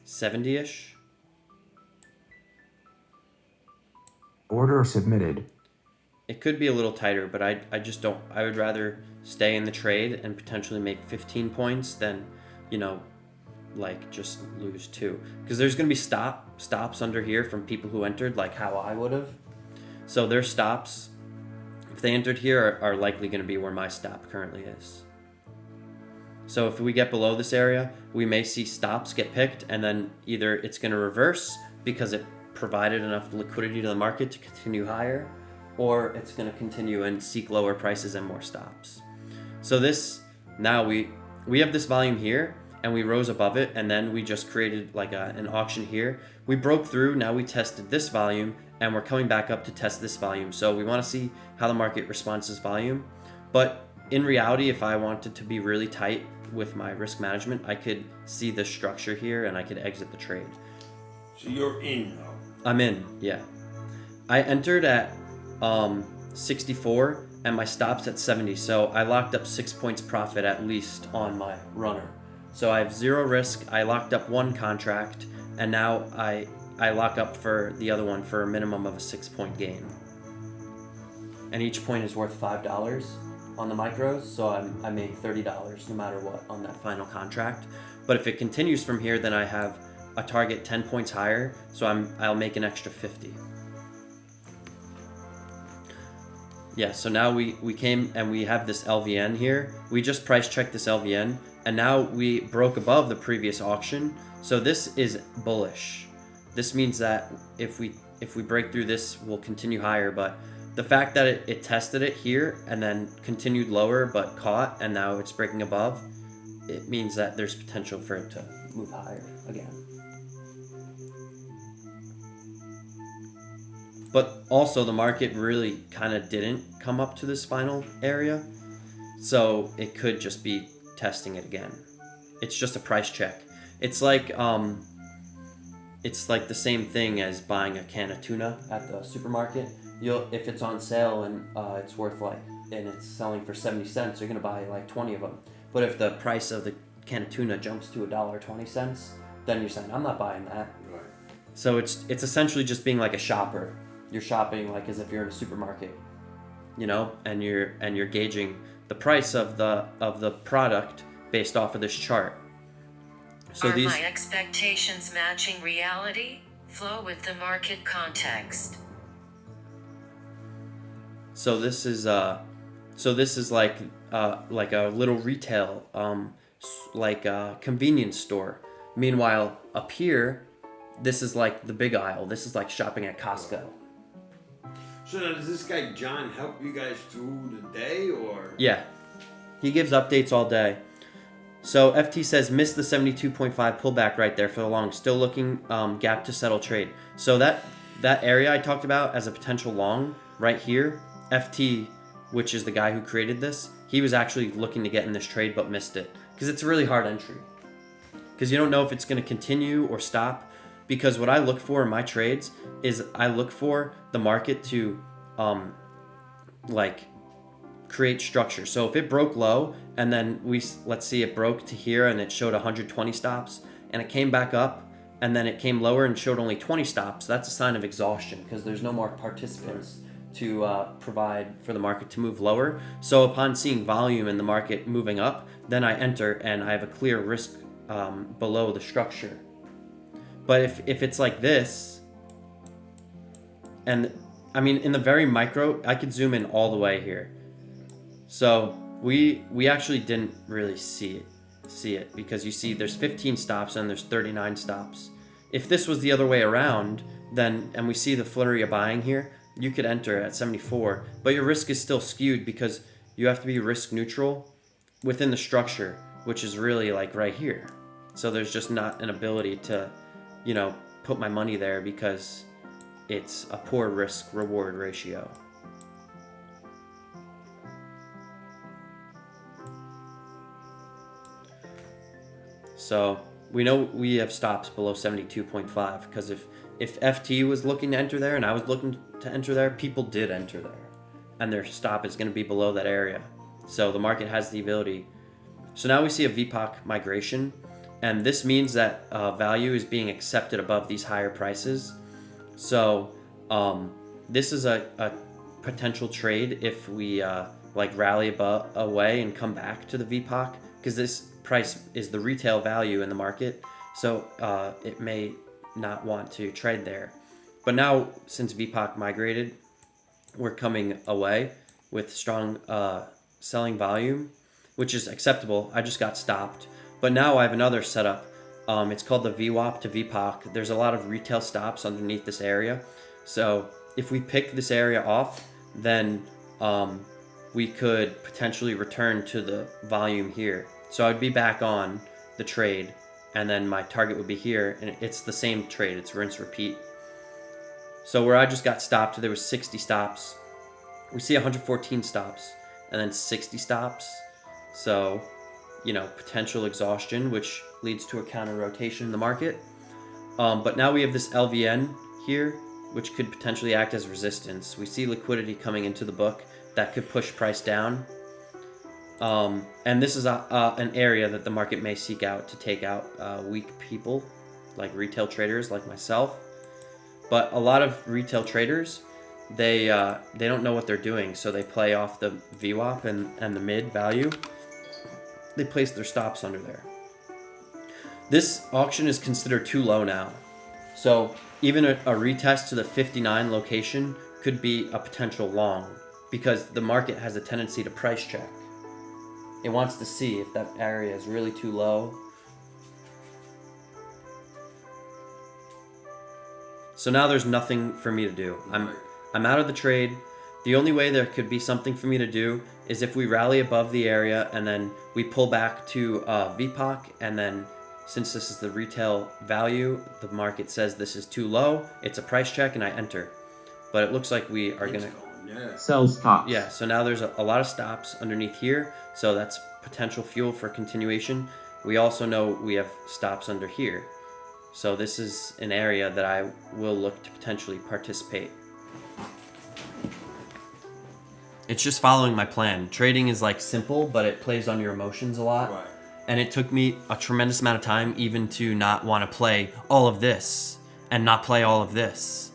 $70-ish. Order submitted. It could be a little tighter, but I just don't. I would rather stay in the trade and potentially make 15 points than, like just lose 2. Because there's going to be stops under here from people who entered, like how I would have. So their stops, if they entered here, are likely going to be where my stop currently is. So if we get below this area, we may see stops get picked, and then either it's going to reverse because it provided enough liquidity to the market to continue higher, or it's going to continue and seek lower prices and more stops. So this, now we have this volume here, and we rose above it, and then we just created like an auction here. We broke through, now we tested this volume, and we're coming back up to test this volume. So we want to see how the market responds to this volume. But in reality, if I wanted to be really tight with my risk management, I could see the structure here and I could exit the trade. So you're in though. I'm in, yeah. I entered at 64 and my stop's at 70, so I locked up 6 points profit at least on my runner. So I have 0 risk. I locked up 1 contract, and now I lock up for the other one for a minimum of a 6-point gain. And each point is worth $5 on the micros, so I made $30 no matter what on that final contract. But if it continues from here, then I have a target 10 points higher, so I'll make an extra 50. Yeah, so now we came and we have this LVN here. We just price checked this LVN, and now we broke above the previous auction. So this is bullish. This means that if we break through this, we'll continue higher. But the fact that it tested it here and then continued lower but caught, and now it's breaking above, it means that there's potential for it to move higher again. But also the market really kind of didn't come up to this final area, so it could just be testing it again. It's just a price check. It's like the same thing as buying a can of tuna at the supermarket. If it's on sale and it's worth and it's selling for 70 cents, you're gonna buy like 20 of them. But if the price of the can of tuna jumps to $1.20, then you're saying, I'm not buying that. Right. So it's essentially just being like a shopper. You're shopping like as if you're in a supermarket, and you're gauging the price of the product based off of this chart. So Are my expectations matching reality? Flow with the market context. So this is like a little retail, like a convenience store. Meanwhile, up here, this is like the big aisle. This is like shopping at Costco. So does this guy John help you guys through the day, or? Yeah, he gives updates all day. So FT says missed the 72.5 pullback right there for the long. Still looking gap to settle trade. So that area I talked about as a potential long right here, FT, which is the guy who created this, he was actually looking to get in this trade but missed it because it's a really hard entry. Because you don't know if it's going to continue or stop. Because what I look for in my trades is I look for the market to create structure. So if it broke low and then let's see it broke to here and it showed 120 stops and it came back up and then it came lower and showed only 20 stops, that's a sign of exhaustion because there's no more participants to provide for the market to move lower. So upon seeing volume in the market moving up, then I enter and I have a clear risk below the structure. But if it's like this, and I mean in the very micro, I could zoom in all the way here. So we actually didn't really see it because you see there's 15 stops and there's 39 stops. If this was the other way around, then, and we see the flurry of buying here, you could enter at 74, but your risk is still skewed because you have to be risk neutral within the structure, which is really like right here. So there's just not an ability to, put my money there because it's a poor risk reward ratio. So we know we have stops below 72.5 because if FT was looking to enter there and I was looking to enter there, people did enter there. And their stop is going to be below that area. So the market has the ability. So now we see a VPOC migration. And this means that value is being accepted above these higher prices. So this is a potential trade if we rally away and come back to the VPOC, because this price is the retail value in the market. So it may not want to trade there. But now, since VPOC migrated, we're coming away with strong selling volume, which is acceptable. I just got stopped. But now I have another setup. It's called the VWAP to VPOC. There's a lot of retail stops underneath this area. So if we pick this area off, then we could potentially return to the volume here. So I'd be back on the trade, and then my target would be here, and it's the same trade. It's rinse, repeat. So where I just got stopped, there was 60 stops. We see 114 stops, and then 60 stops. So, potential exhaustion, which leads to a counter rotation in the market. But now we have this LVN here, which could potentially act as resistance. We see liquidity coming into the book that could push price down. And this is an area that the market may seek out to take out weak people, like retail traders like myself. But a lot of retail traders, they don't know what they're doing, so they play off the VWAP and the mid value. They place their stops under there. This auction is considered too low now. So even a retest to the 59 location could be a potential long, because the market has a tendency to price check. It wants to see if that area is really too low. So now there's nothing for me to do. I'm out of the trade. The only way there could be something for me to do is if we rally above the area and then we pull back to VPOC, and then since this is the retail value, the market says this is too low, it's a price check, and I enter. But it looks like we are gonna Sell stops. Yeah, so now there's a lot of stops underneath here, so that's potential fuel for continuation. We also know we have stops under here. So this is an area that I will look to potentially participate. It's just following my plan. Trading is like simple, but it plays on your emotions a lot. Right. And it took me a tremendous amount of time even to not want to play all of this and not play all of this.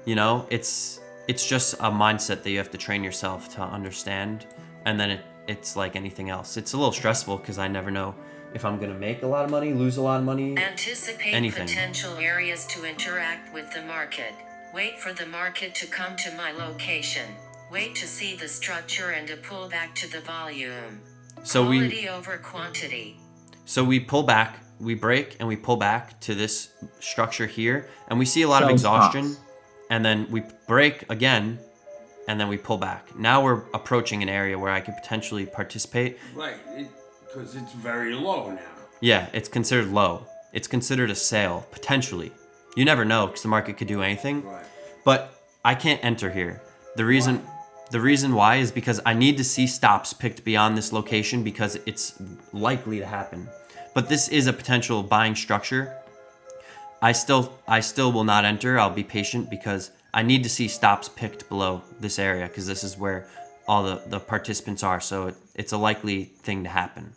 It's just a mindset that you have to train yourself to understand. And then it's like anything else. It's a little stressful because I never know if I'm going to make a lot of money, lose a lot of money, Anticipate anything. potential areas to interact with the market. Wait for the market to come to my location. Wait to see the structure and to pull back to the volume. So Quality over quantity. So we pull back, we break, and we pull back to this structure here, and we see a lot of Sell exhaustion, stops. and then we break again, and then we pull back. Now we're approaching an area where I could potentially participate. Right, because it's very low now. Yeah, it's considered low. It's considered a sale, potentially. You never know, because the market could do anything. Right. But I can't enter here. The reason why is because I need to see stops picked beyond this location because it's likely to happen. But this is a potential buying structure. I still will not enter. I'll be patient because I need to see stops picked below this area because this is where all the participants are. So it's a likely thing to happen.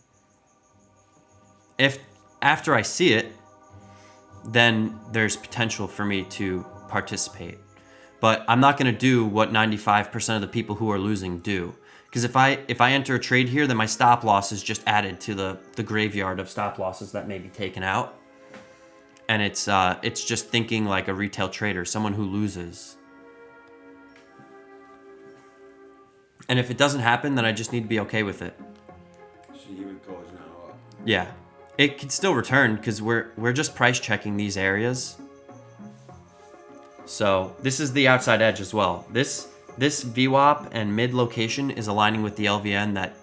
If after I see it, then there's potential for me to participate. But I'm not going to do what 95% of the people who are losing do, Because if I enter a trade here, then my stop loss is just added to the graveyard of stop losses that may be taken out. And it's just thinking like a retail trader, someone who loses. And if it doesn't happen, then I just need to be okay with it. See, here it goes now up. Yeah, it could still return because we're just price checking these areas. So this is the outside edge as well. This VWAP and mid location is aligning with the LVN that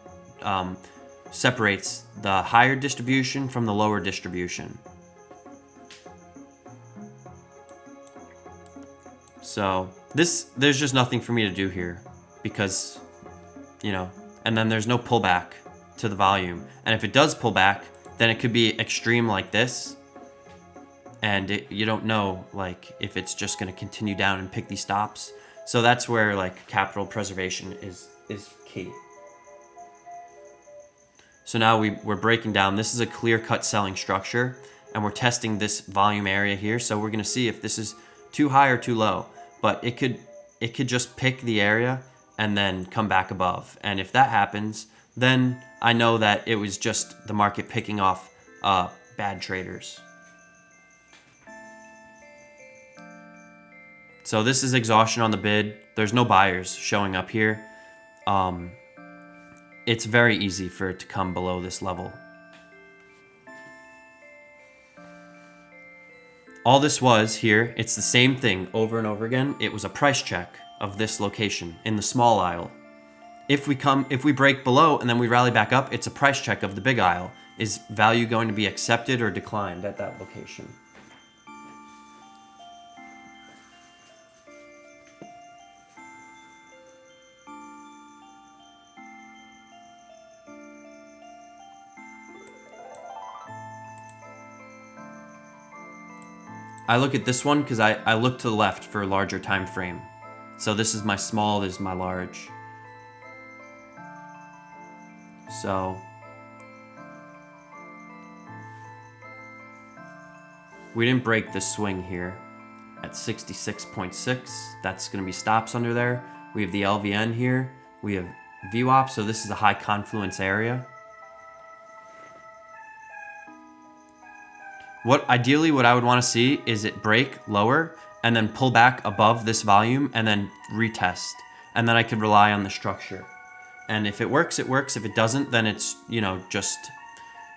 separates the higher distribution from the lower distribution. So there's just nothing for me to do here because, you know, and then there's no pullback to the volume. And if it does pull back, then it could be extreme like this. And you don't know like if it's just going to continue down and pick these stops. So that's where like capital preservation is key. So now we're breaking down. This is a clear-cut selling structure, and we're testing this volume area here. So we're going to see if this is too high or too low. But it could just pick the area and then come back above. And if that happens, then I know that it was just the market picking off bad traders. So this is exhaustion on the bid. There's no buyers showing up here. It's very easy for it to come below this level. All this was here, it's the same thing over and over again. It was a price check of this location in the small aisle. If we break below and then we rally back up, it's a price check of the big aisle. Is value going to be accepted or declined at that location? I look at this one because I look to the left for a larger time frame. So this is my small, this is my large. So we didn't break this swing here at 66.6. That's going to be stops under there. We have the LVN here. We have VWAP, so this is a high confluence area. Ideally what I would want to see is it break lower and then pull back above this volume and then retest. And then I could rely on the structure. And if it works, it works. If it doesn't, then it's, you know, just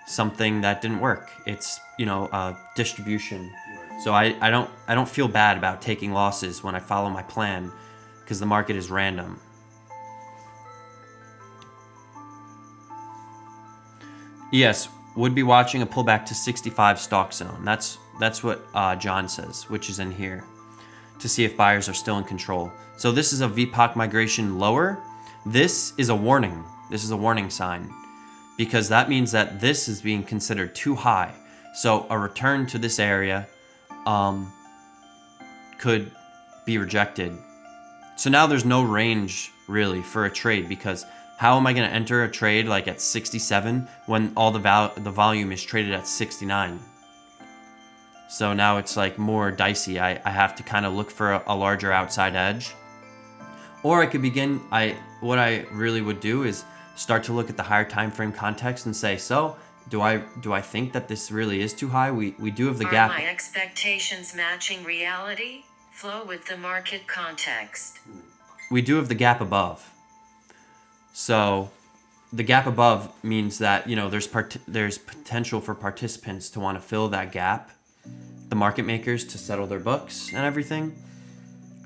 something that didn't work. It's, you know, distribution. So I don't feel bad about taking losses when I follow my plan because the market is random. Yes, would be watching a pullback to 65 stock zone. That's what John says, which is in here, to see if buyers are still in control. So this is a VPOC migration lower. This is a warning. This is a warning sign because that means that this is being considered too high. So a return to this area could be rejected. So now there's no range really for a trade because how am I going to enter a trade like at 67 when all the volume is traded at 69? So now it's like more dicey. I have to kind of look for a larger outside edge. Or I could begin, what I really would do is start to look at the higher time frame context and say, so do I think that this really is too high? We do have the gap. Are my expectations matching reality? Flow with the market context. We do have the gap above. So the gap above means that, you know, there's potential for participants to want to fill that gap, the market makers to settle their books and everything.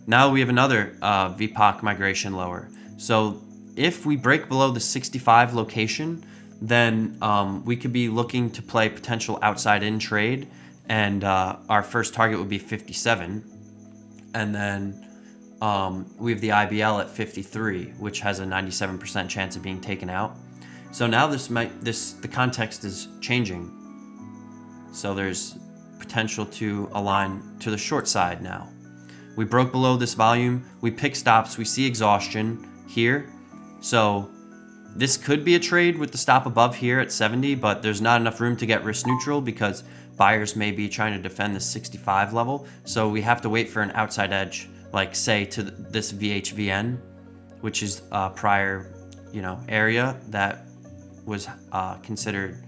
Now we have another VPOC migration lower. So if we break below the 65 location, then we could be looking to play potential outside in trade, and our first target would be 57, and then we have the IBL at 53, which has a 97% chance of being taken out. So now the context is changing. So there's potential to align to the short side now. We broke below this volume. We pick stops. We see exhaustion here. So this could be a trade with the stop above here at 70, but there's not enough room to get risk neutral because buyers may be trying to defend the 65 level. So we have to wait for an outside edge, like say to this VHVN, which is prior, area that was considered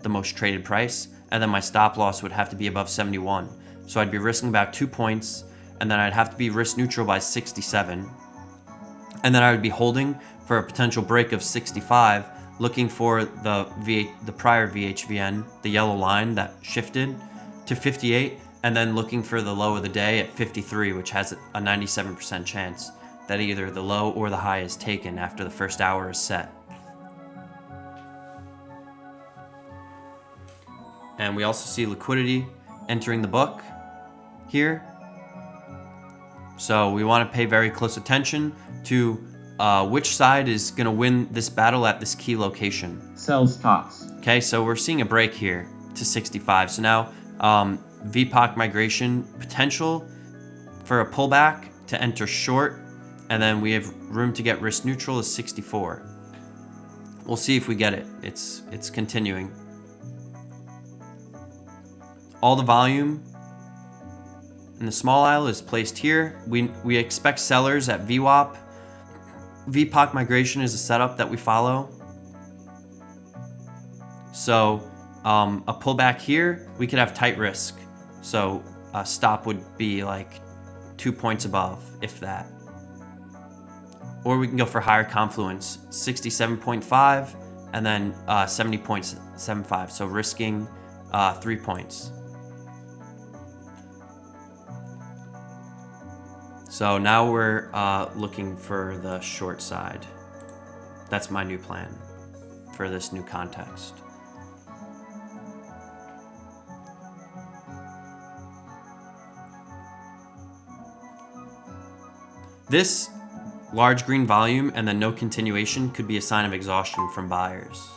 the most traded price, and then my stop loss would have to be above 71. So I'd be risking about 2 points, and then I'd have to be risk neutral by 67, and then I would be holding for a potential break of 65, looking for the prior VHVN, the yellow line that shifted to 58, and then looking for the low of the day at 53, which has a 97% chance that either the low or the high is taken after the first hour is set. And we also see liquidity entering the book here. So we want to pay very close attention to which side is going to win this battle at this key location. Sell stops. Okay, so we're seeing a break here to 65. So now VPOC migration potential for a pullback to enter short, and then we have room to get risk neutral is 64. We'll see if we get it. It's continuing. All the volume in the small aisle is placed here. We expect sellers at VWAP. VPOC migration is a setup that we follow. So a pullback here, we could have tight risk. So a stop would be like 2 points above, if that. Or we can go for higher confluence, 67.5 and then 70.75. So risking 3 points. So now we're looking for the short side. That's my new plan for this new context. This large green volume and then no continuation could be a sign of exhaustion from buyers.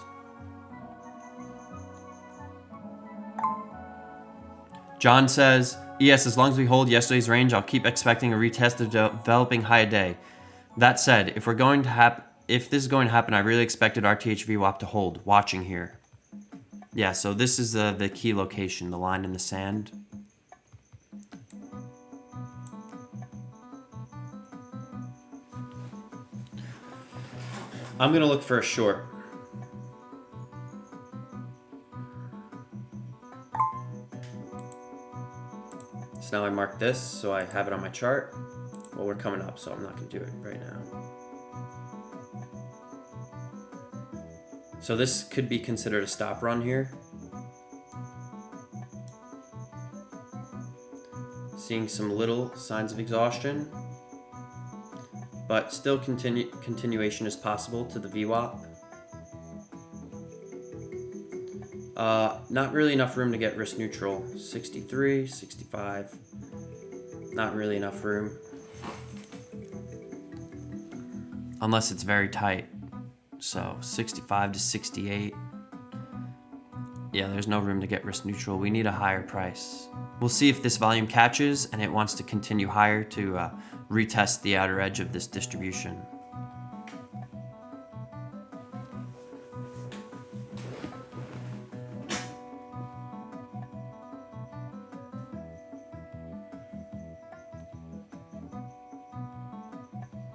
John says, yes, as long as we hold yesterday's range, I'll keep expecting a retest of developing high a day. That said, if this is going to happen, I really expected RTH VWAP to hold. Watching here. Yeah, so this is the key location, the line in the sand. I'm going to look for a short. So now I mark this, so I have it on my chart. Well, we're coming up, so I'm not going to do it right now. So this could be considered a stop run here. Seeing some little signs of exhaustion, but still continuation is possible to the VWAP. Not really enough room to get risk neutral. 63, 65. Not really enough room. Unless it's very tight. So 65 to 68. Yeah, there's no room to get risk neutral. We need a higher price. We'll see if this volume catches and it wants to continue higher to retest the outer edge of this distribution.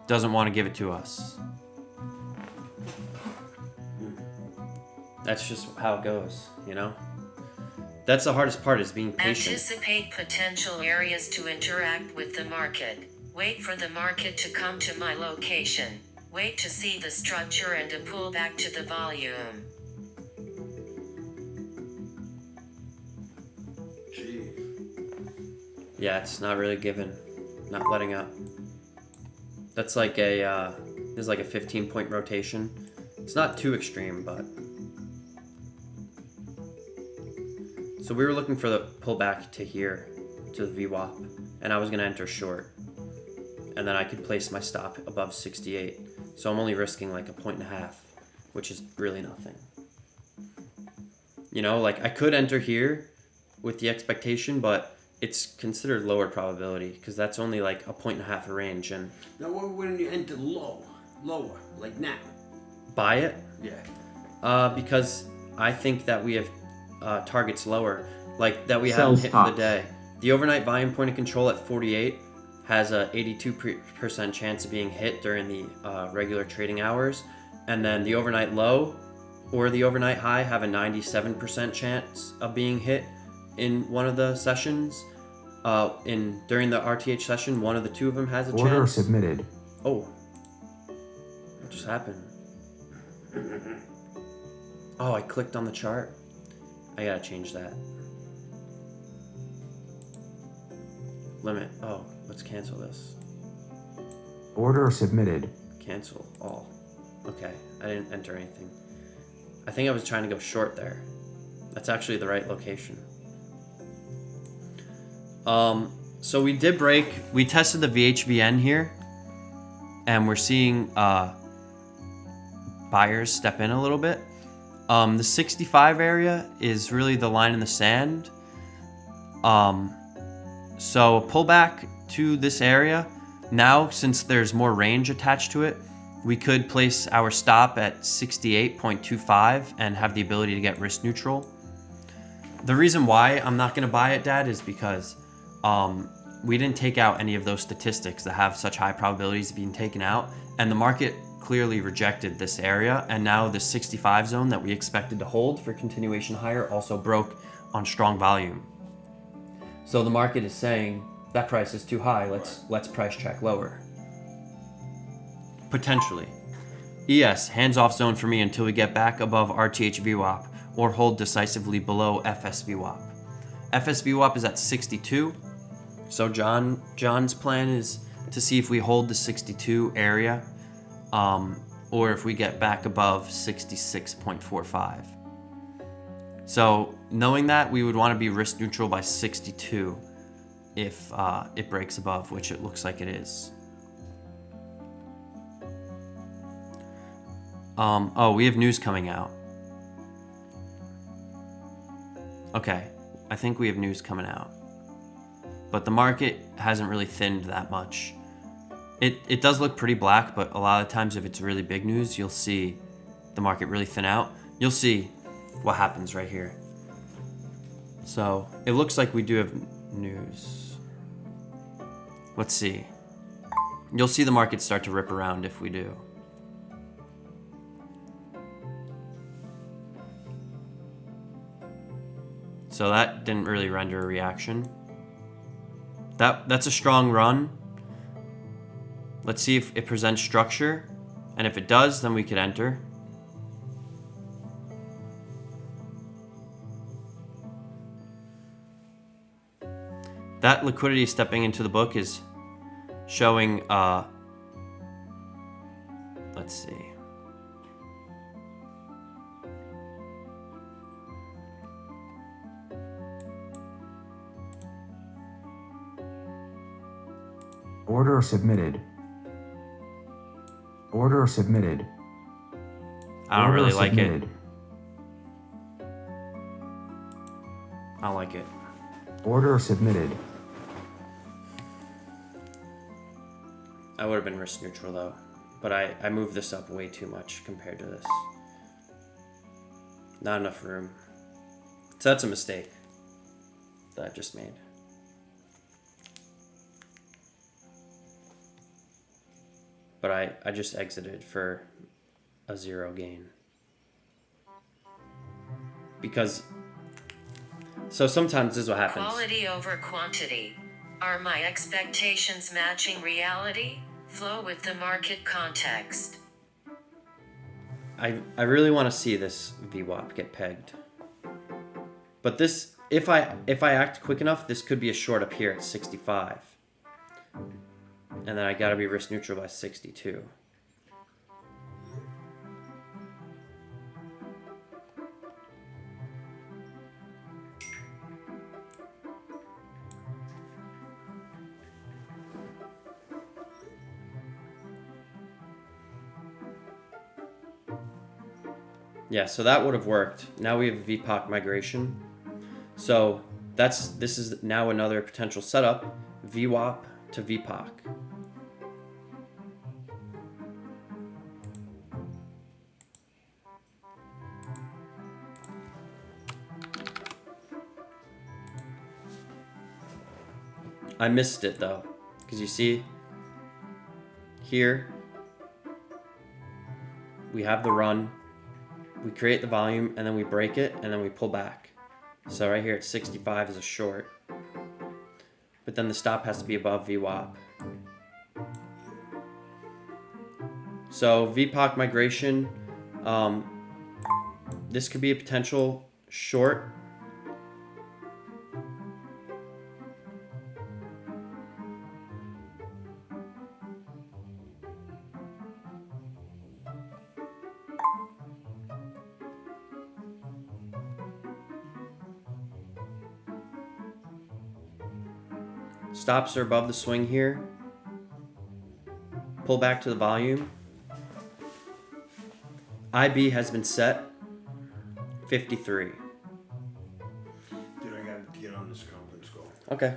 Doesn't want to give it to us. That's just how it goes, you know? That's the hardest part, is being patient. Anticipate potential areas to interact with the market. Wait for the market to come to my location. Wait to see the structure and a pullback to the volume. Gee. Yeah, it's not really giving. Not letting up. That's like a, this is like a 15-point rotation. It's not too extreme, but. So we were looking for the pullback to here, to the VWAP, and I was gonna enter short. And then I could place my stop above 68. So I'm only risking like 1.5 points, which is really nothing. You know, like I could enter here with the expectation, but it's considered lower probability because that's only like 1.5 points range. And Now, what when you enter lower, like now? buy it, Yeah. because I think that we have targets lower, like that we Sell haven't hit for the stops. day. The overnight volume point of control at 48 has a 82% chance of being hit during the regular trading hours, and then the overnight low or the overnight high have a 97% chance of being hit in one of the sessions. During the RTH session, one of the two of them has a Order chance. submitted. Oh, what just happened? Oh, I clicked on the chart. I gotta change that. Limit. Oh, let's cancel this. Order submitted. Cancel all. Okay, I didn't enter anything. I think I was trying to go short there. That's actually the right location. So we did break. We tested the VHVN here, and we're seeing buyers step in a little bit. The 65 area is really the line in the sand. So a pullback to this area. Now, since there's more range attached to it, we could place our stop at 68.25 and have the ability to get risk neutral. The reason why I'm not going to buy it, Dad, is because we didn't take out any of those statistics that have such high probabilities of being taken out, and the market clearly rejected this area, and now the 65 zone that we expected to hold for continuation higher also broke on strong volume. So the market is saying that price is too high, let's price check lower. Potentially. ES, hands-off zone for me until we get back above RTH VWAP or hold decisively below FS VWAP. FS VWAP is at 62. So John's plan is to see if we hold the 62 area, or if we get back above 66.45. So knowing that, we would want to be risk neutral by 62 if it breaks above, which it looks like it is. Oh, we have news coming out. Okay, I think we have news coming out. But the market hasn't really thinned that much. It does look pretty black, but a lot of times if it's really big news, you'll see the market really thin out. You'll see what happens right here. So it looks like we do have news. Let's see. You'll see the market start to rip around if we do. So that didn't really render a reaction. That's a strong run. Let's see if it presents structure. And if it does, then we could enter. That liquidity stepping into the book is showing, let's see. Order submitted. Order submitted. I don't Order really like it. submitted. I don't like it. Order submitted. I would have been risk neutral though, but I moved this up way too much compared to this. Not enough room. So that's a mistake that I just made. But I just exited for a 0 gain. Because, so sometimes this is what happens. Quality over quantity. Are my expectations matching reality? Flow with the market context. I really want to see this VWAP get pegged. But this, if I act quick enough, this could be a short up here at 65. And then I gotta be risk neutral by 62. Yeah, so that would have worked. Now we have a VPOC migration. So this is now another potential setup, VWAP to VPOC. I missed it though, because you see here, we have the run, we create the volume, and then we break it, and then we pull back. So right here at 65 is a short. But then the stop has to be above VWAP. So VPOC migration, this could be a potential short. Stops are above the swing here. Pull back to the volume. IB has been set. 53. Dude, I gotta get on this conference call. Okay.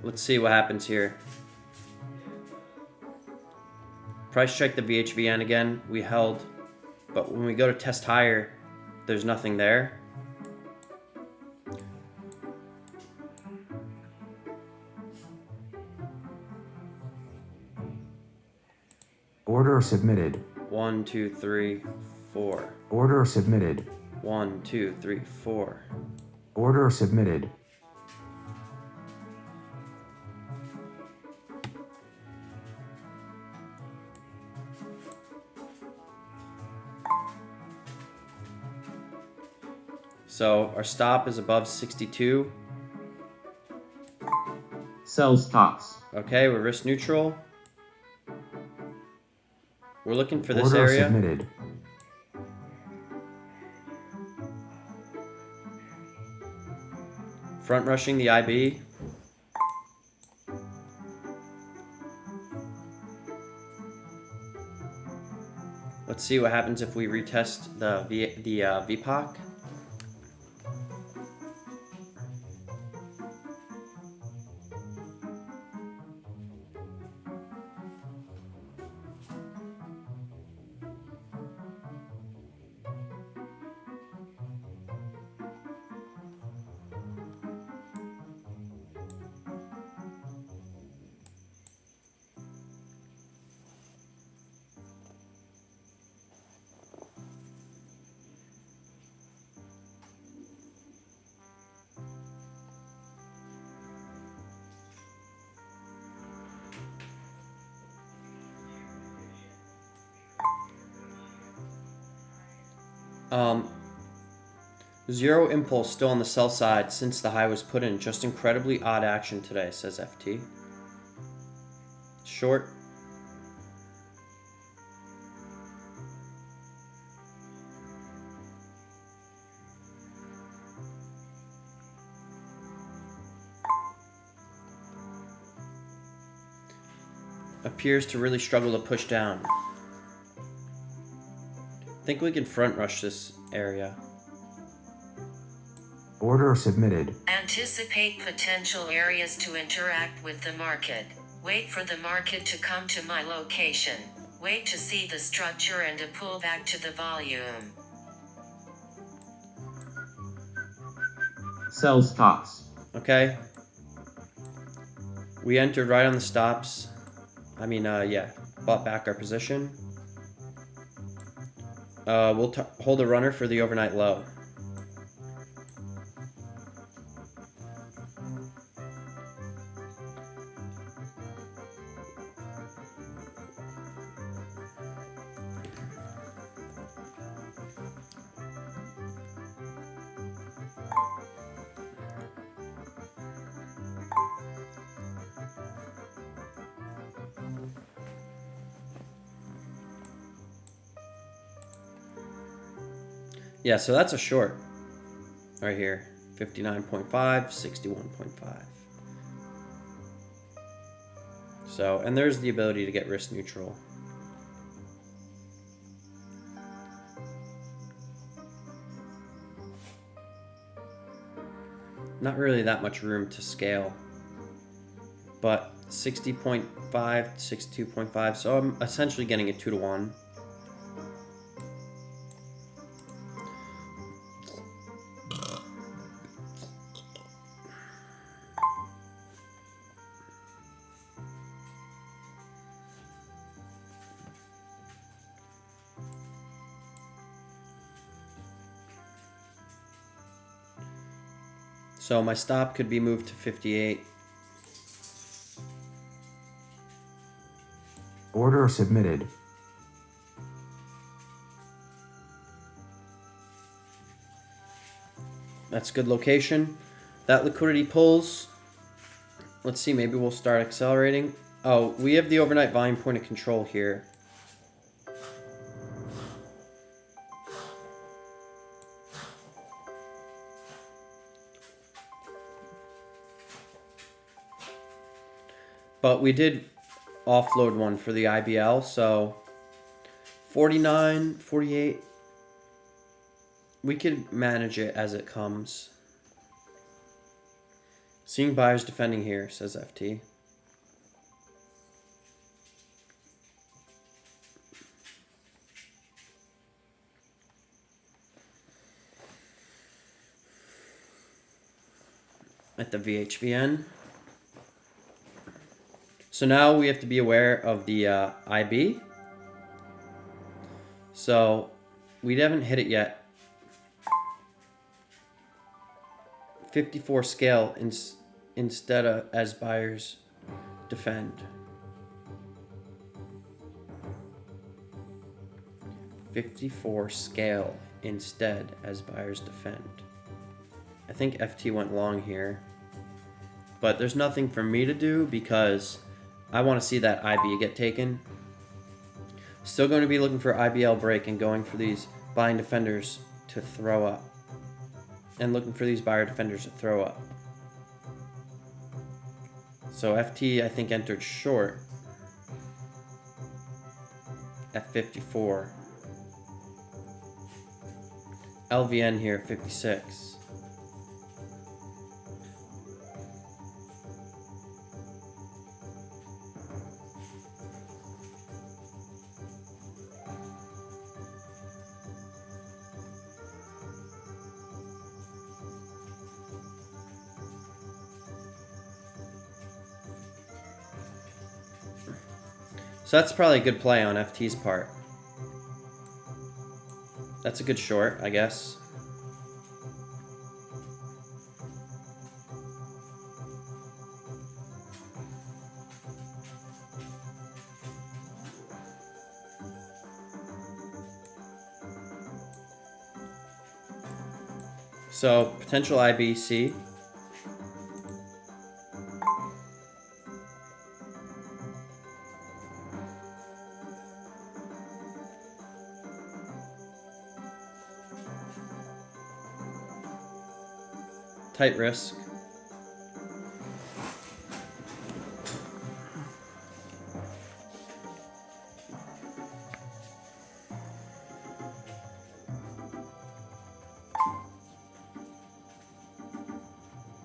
Let's see what happens here. Price check the VHVN again. We held, but when we go to test higher, there's nothing there. Order submitted. 1, 2, 3, 4. Order submitted. 1, 2, 3, 4. Order submitted. So our stop is above 62. Sell stops. Okay, we're risk neutral. We're looking for this Order area. submitted. Front rushing the IB. Let's see what happens if we retest the VPOC. Zero impulse still on the sell side since the high was put in. Just incredibly odd action today, says FT. Short. Appears to really struggle to push down. Think we can front rush this area. Order submitted. Anticipate potential areas to interact with the market. Wait for the market to come to my location. Wait to see the structure and to pull back to the volume. Sell stops. Okay. We entered right on the stops. Bought back our position. We'll hold a runner for the overnight low. Yeah, so that's a short right here. 59.5, 61.5. So, and there's the ability to get risk neutral. not really that much room to scale. But 60.5, 62.5, so I'm essentially getting a 2-to-1. So my stop could be moved to 58. Order submitted. That's good location. That liquidity pulls. Let's see, maybe we'll start accelerating. Oh, we have the overnight volume point of control here. But we did offload one for the IBL, so 49, 48. We could manage it as it comes. Seeing buyers defending here, says FT. At the VHVN. So now we have to be aware of the IB. So we haven't hit it yet. 54 scale instead of as buyers defend. 54 scale instead as buyers defend. I think FT went long here. But there's nothing for me to do because I want to see that IB get taken. Still going to be looking for IBL break and going for these buying defenders to throw up. And looking for these buyer defenders to throw up. So FT, I think, entered short at 54. LVN here at 56. So that's probably a good play on FT's part. That's a good short, I guess. So potential IBC. Tight risk.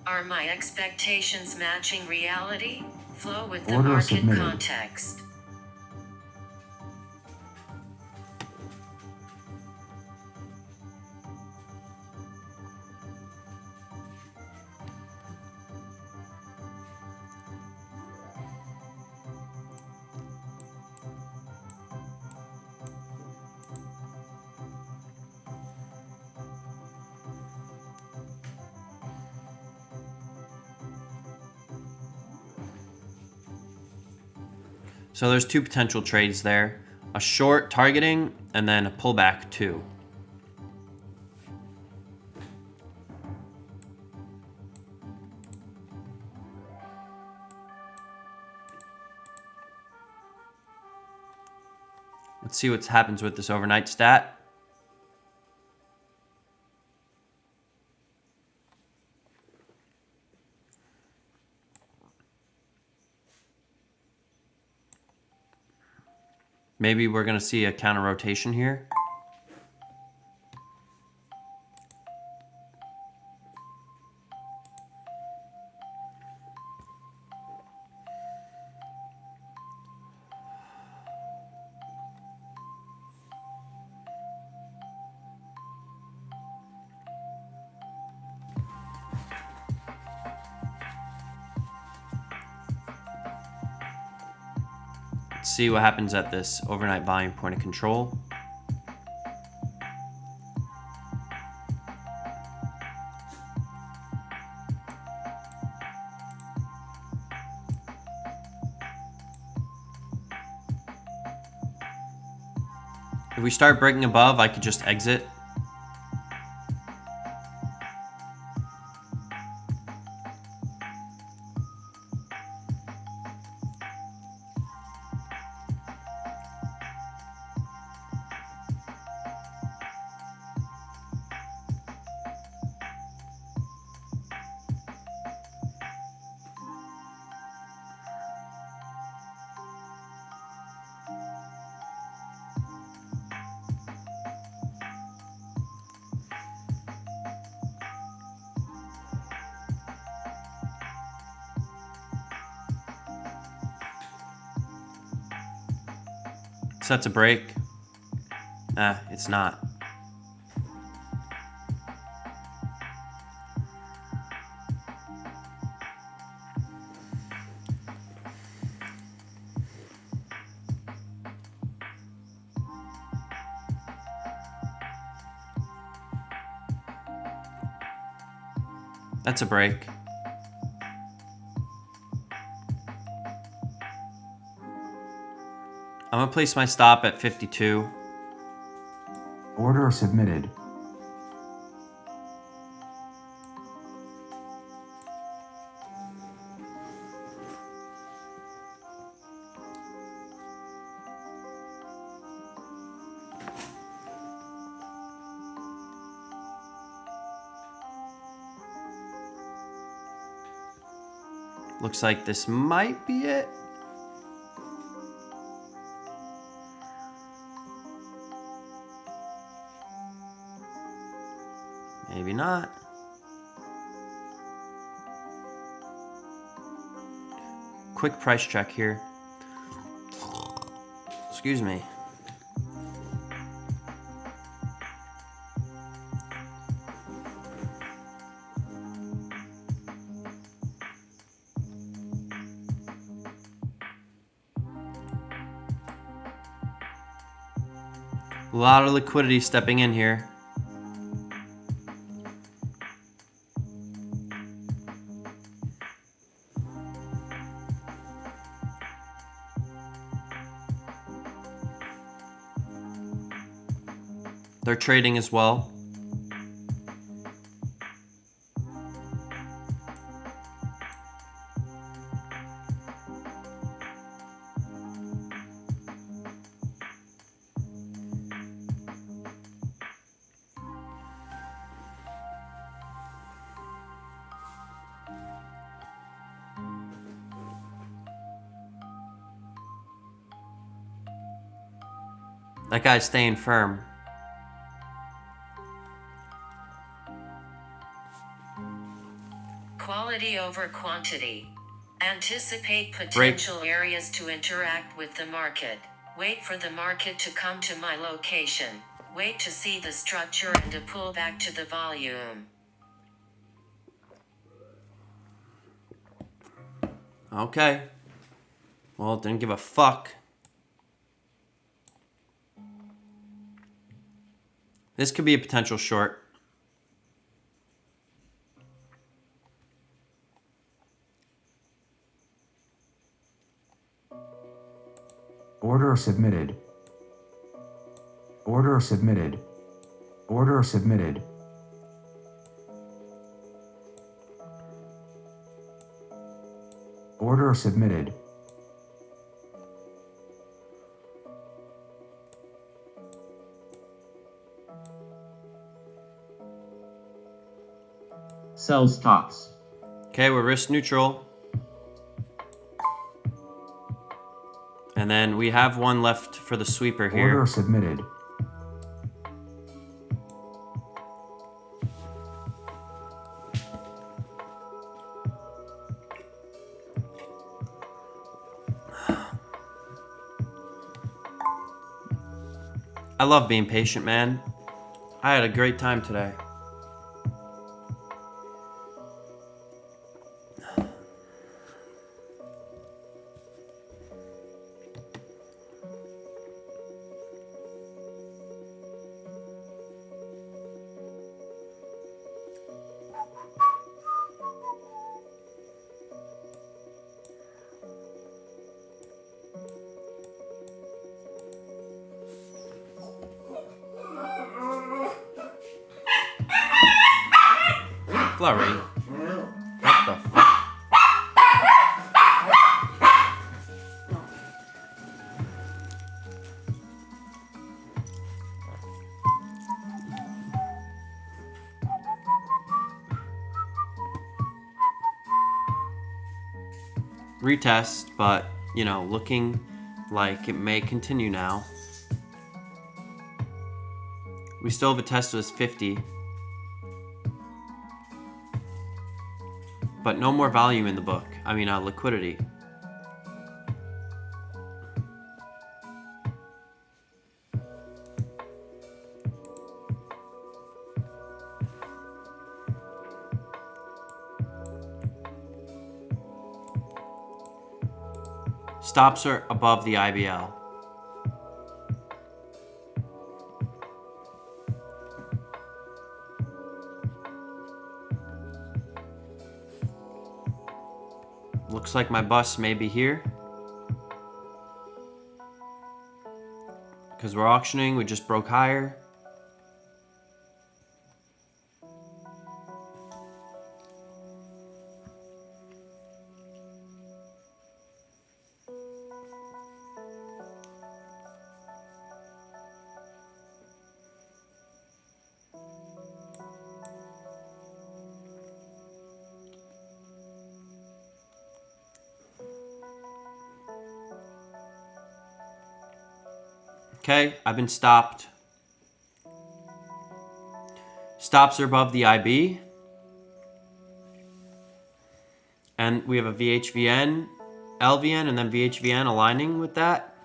Are my expectations matching reality? Flow with the Order market submitted. context. So there's two potential trades there. A short targeting and then a pullback too. Let's see what happens with this overnight stat. Maybe we're going to see a counter rotation here. see what happens at this overnight volume point of control. If we start breaking above, I could just exit. So that's a break. Ah, it's not. That's a break. I'm gonna place my stop at 52. Order submitted. Looks like this might be it. Maybe not. Quick price check here. Excuse me. A lot of liquidity stepping in here. They're trading as well. That guy's staying firm. Quality over quantity. Anticipate potential areas to interact with the market. Wait for the market to come to my location. Wait to see the structure and to pull back to the volume. Okay. Well, didn't give a fuck. This could be a potential short. Order submitted. Order submitted. Order submitted. Order submitted. Sell stops. Okay, we're risk neutral. And then we have one left for the sweeper here. Order submitted. I love being patient, man. I had a great time today. Flurry. What the fuck? Retest, but, you know, looking like it may continue now. We still have a test as 50. But no more volume in the book. I mean, liquidity. Stops are above the IBL. Looks like my bus may be here. Because we're auctioning, we just broke higher. Okay, I've been stopped. Stops are above the IB. And we have a VHVN, LVN, and then VHVN aligning with that.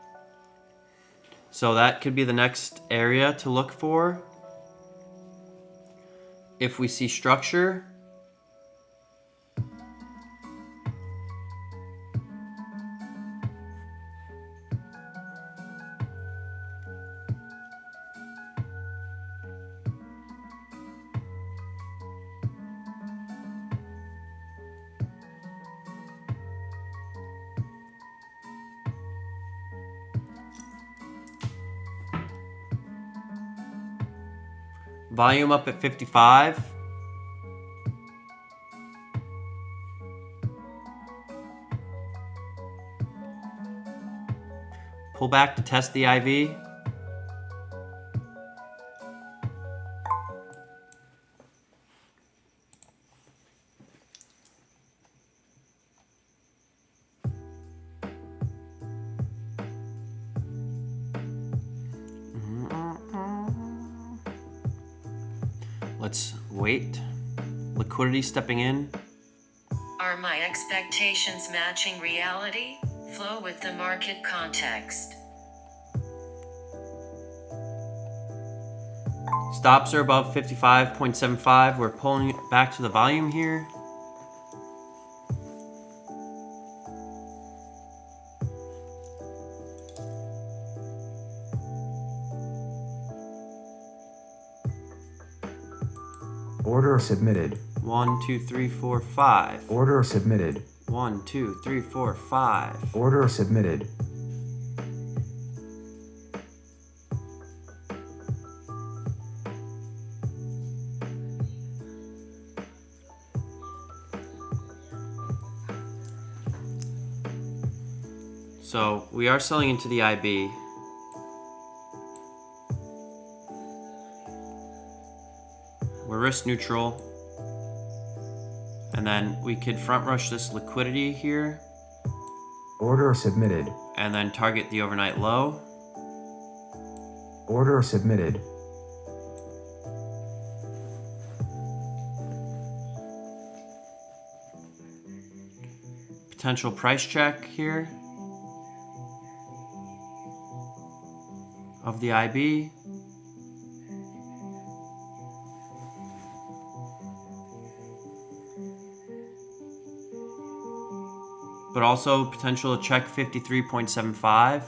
So that could be the next area to look for. If we see structure. Volume up at 55. Pull back to test the IV. Let's wait. Liquidity stepping in. Are my expectations matching reality? Flow with the market context. Stops are above 55.75. We're pulling it back to the volume here. Order submitted. 1, 2, 3, 4, 5. Order submitted. 1, 2, 3, 4, 5. Order submitted. So we are selling into the IB. We're risk neutral. And then we could front rush this liquidity here. Order submitted. And then target the overnight low. Order submitted. Potential price check here of the IB. But also potential to check 53.75.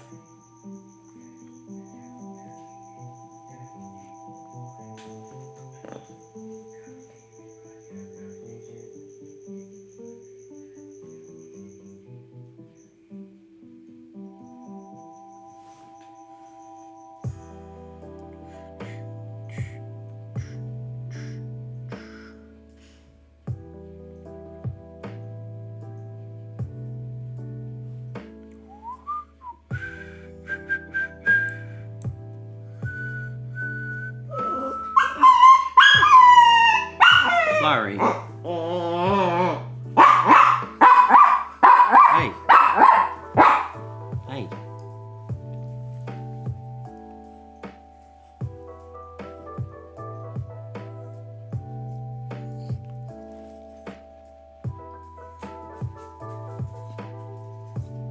Flurry. Hey. Hey.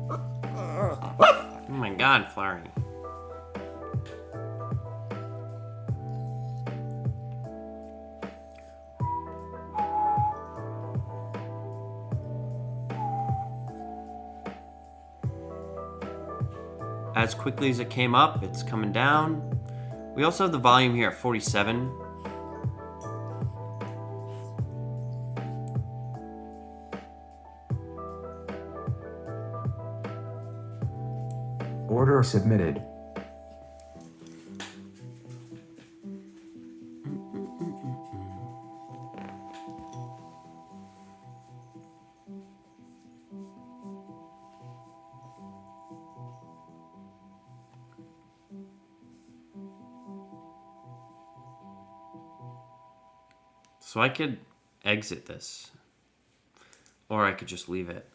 Oh my god, Flurry. As quickly as it came up, it's coming down. We also have the volume here at 47. Order submitted. So I could exit this, or I could just leave it.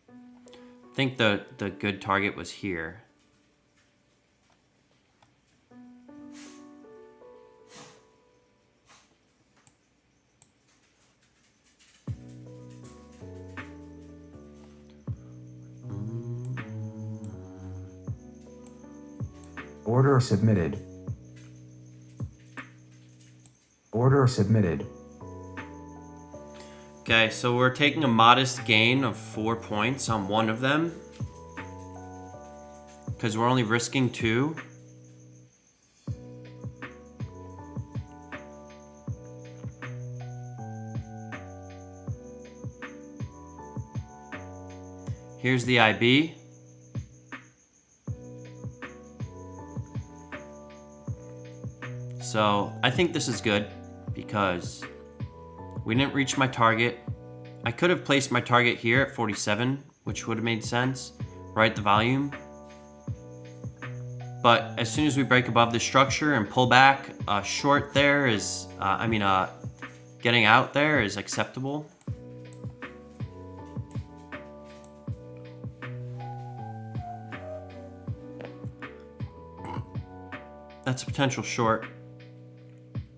I think the good target was here. Order submitted. Order submitted. Okay, so we're taking a modest gain of 4 points on one of them, because we're only risking 2. Here's the IB. So I think this is good because we didn't reach my target. I could have placed my target here at 47, which would have made sense, right? The volume. But as soon as we break above the structure and pull back, short there is, getting out there is acceptable. That's a potential short.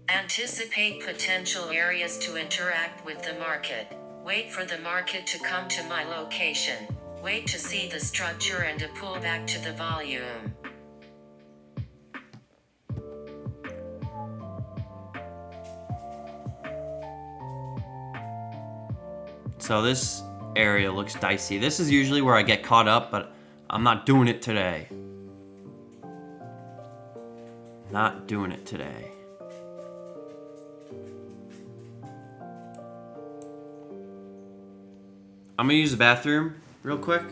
Anticipate potential areas to interact with the market. Wait for the market to come to my location. Wait to see the structure and to pull back to the volume. So this area looks dicey. This is usually where I get caught up, but I'm not doing it today. Not doing it today. I'm gonna use the bathroom real quick.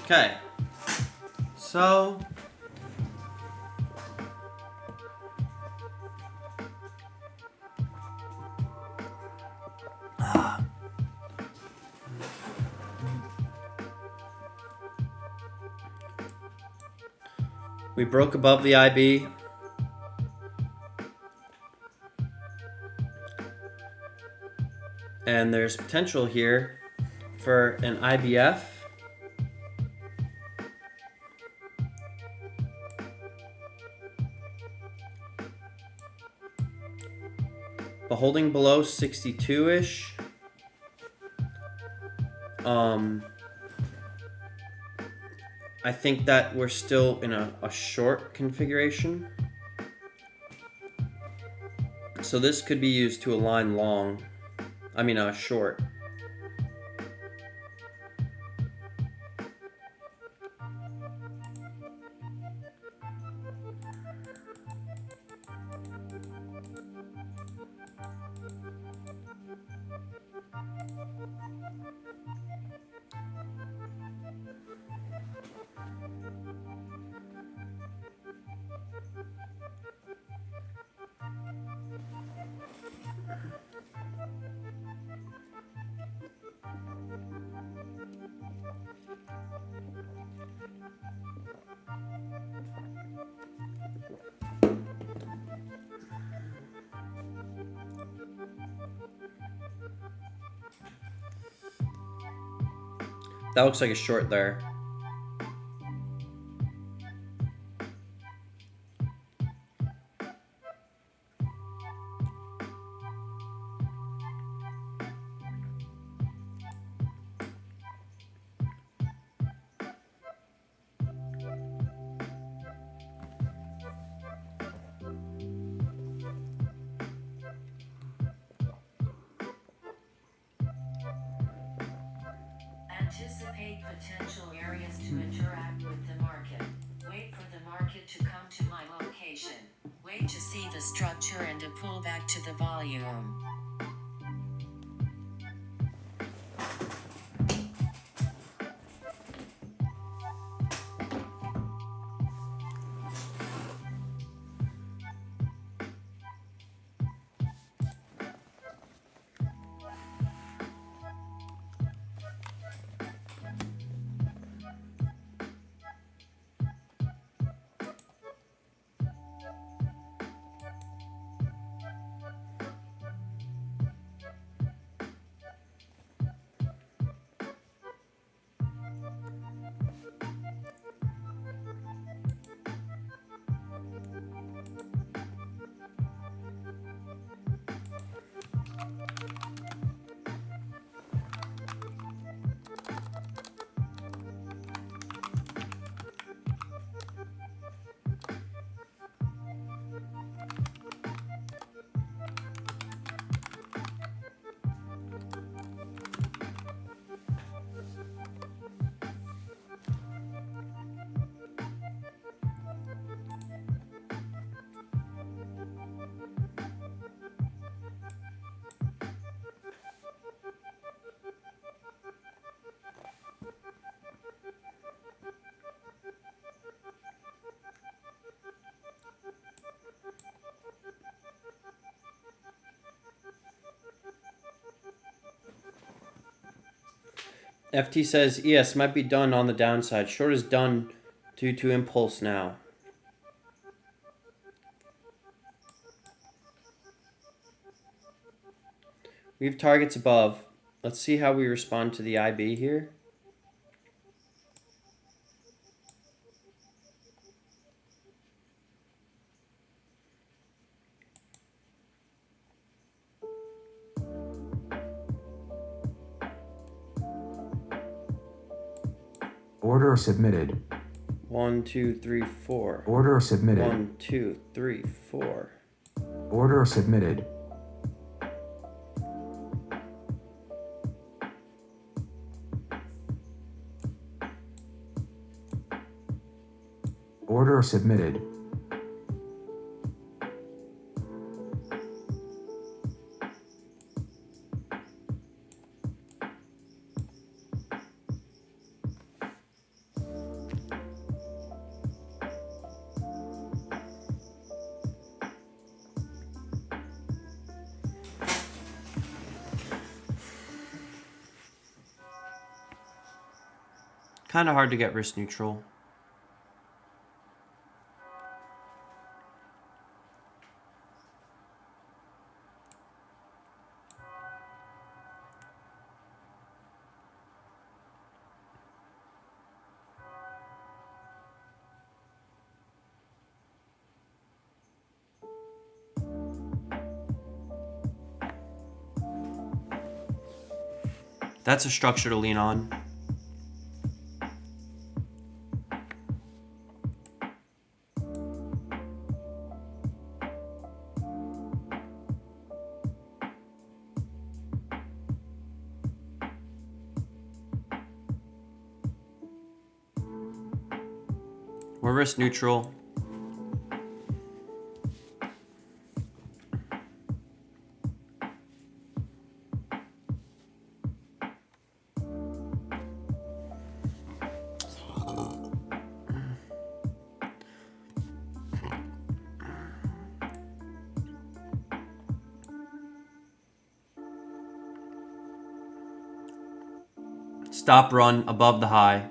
Okay. So we broke above the IB. And there's potential here for an IBF. But holding below 62-ish. I think that we're still in a short configuration. So this could be used to align long. I mean, short. That looks like a short there. Anticipate potential areas to interact with the market. Wait for the market to come to my location. Wait to see the structure and to pull back to the volume. FT says ES might be done on the downside. Short is done due to impulse now. We have targets above. Let's see how we respond to the IB here. Order submitted. 1, 2, 3, 4. Order submitted. 1, 2, 3, 4. Order submitted. Order submitted. Kind of hard to get risk neutral. That's a structure to lean on. We're risk neutral. Stop run above the high.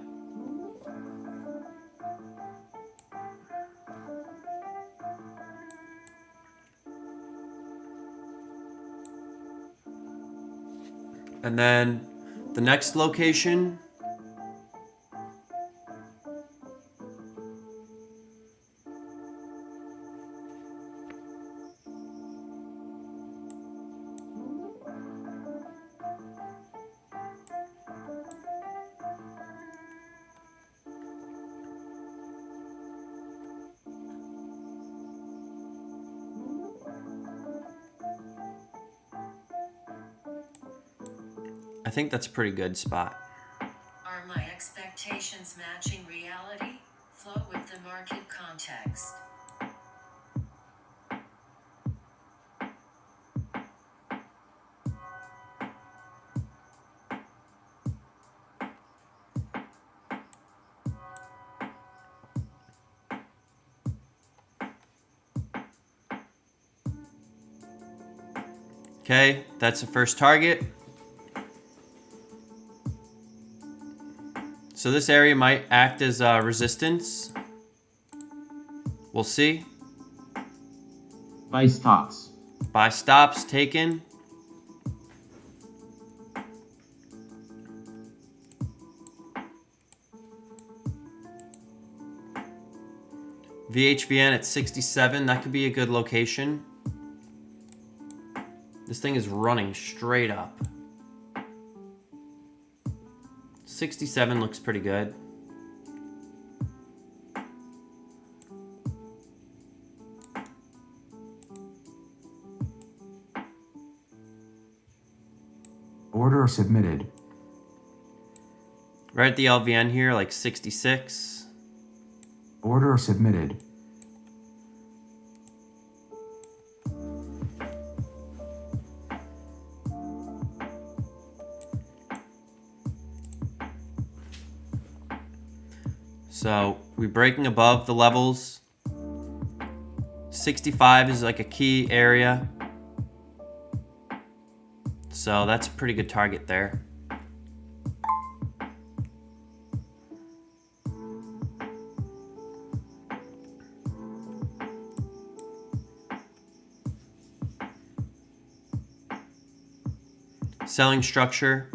And then the next location, I think that's a pretty good spot. expectations matching reality, flow with the market context. Okay, that's the first target. So this area might act as resistance. We'll see. Buy stops. Buy stops taken. VHVN at 67, that could be a good location. This thing is running straight up. 67 looks pretty good. Order submitted. Right at the LVN here, like 66. Order submitted. So we're breaking above the levels. 65 is like a key area. So that's a pretty good target there. Selling structure.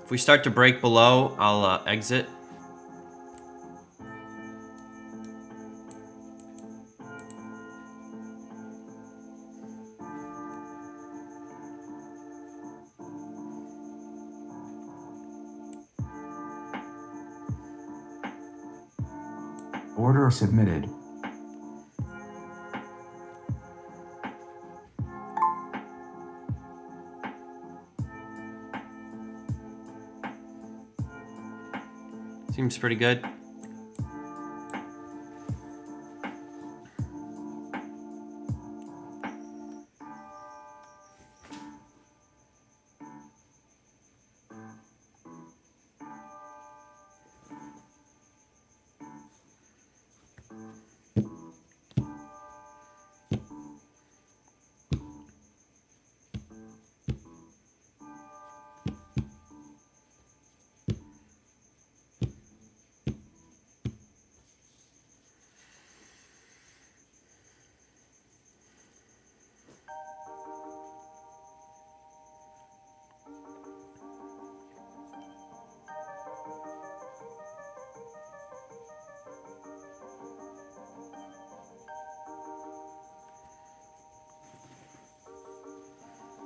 If we start to break below, I'll exit. Order submitted. Seems pretty good.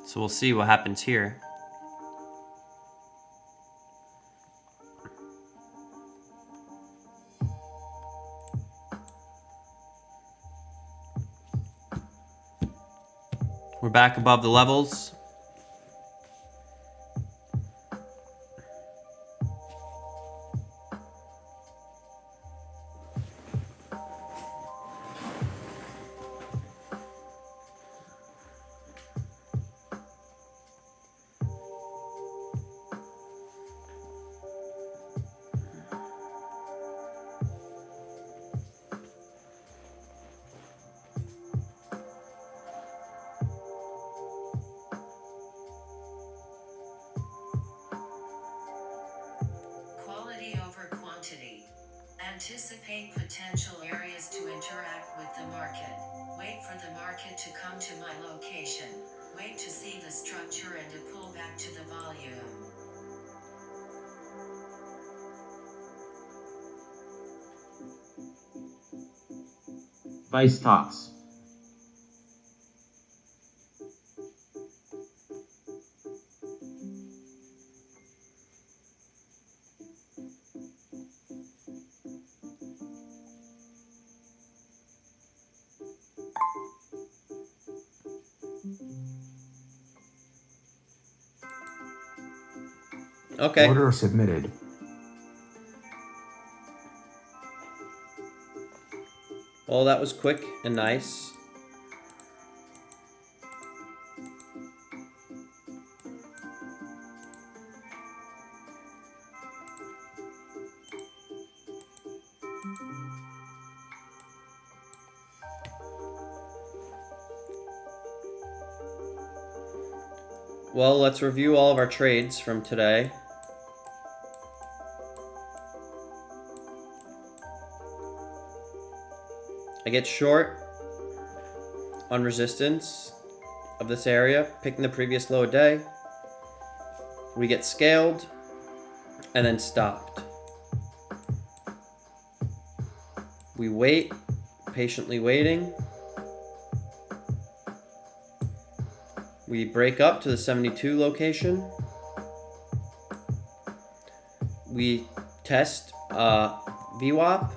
So we'll see what happens here. We're back above the levels. Anticipate potential areas to interact with the market. Wait for the market to come to my location. Wait to see the structure and to pull back to the volume. Buy stocks. Okay. Order submitted. Well, that was quick and nice. Well, let's review all of our trades from today. I get short on resistance of this area, picking the previous low a day. We get scaled and then stopped. We wait, patiently waiting. We break up to the 72 location. We test VWAP,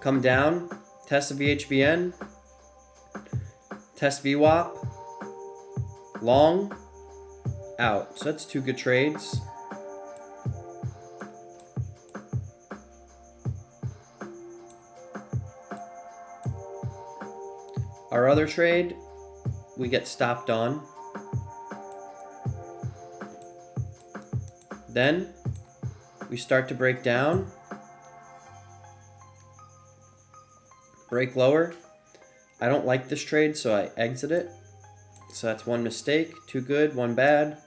come down, test the VHBN, test VWAP, long, out. So that's two good trades. Our other trade, we get stopped on. Then we start to break down, break lower. I don't like this trade, so I exit it. So that's one mistake, two good, one bad.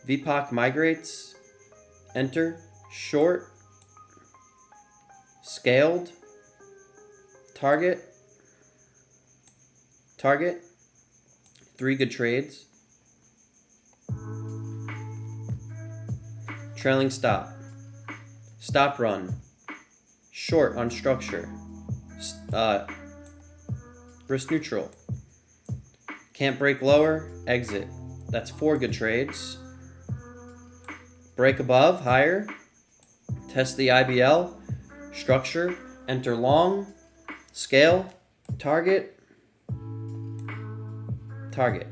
VPOC migrates, enter, short, scaled, target, target, three good trades. Trailing stop, stop run, short on structure, risk neutral, can't break lower, exit. That's four good trades. Break above, higher, test the IBL, structure, enter long, scale, target, target.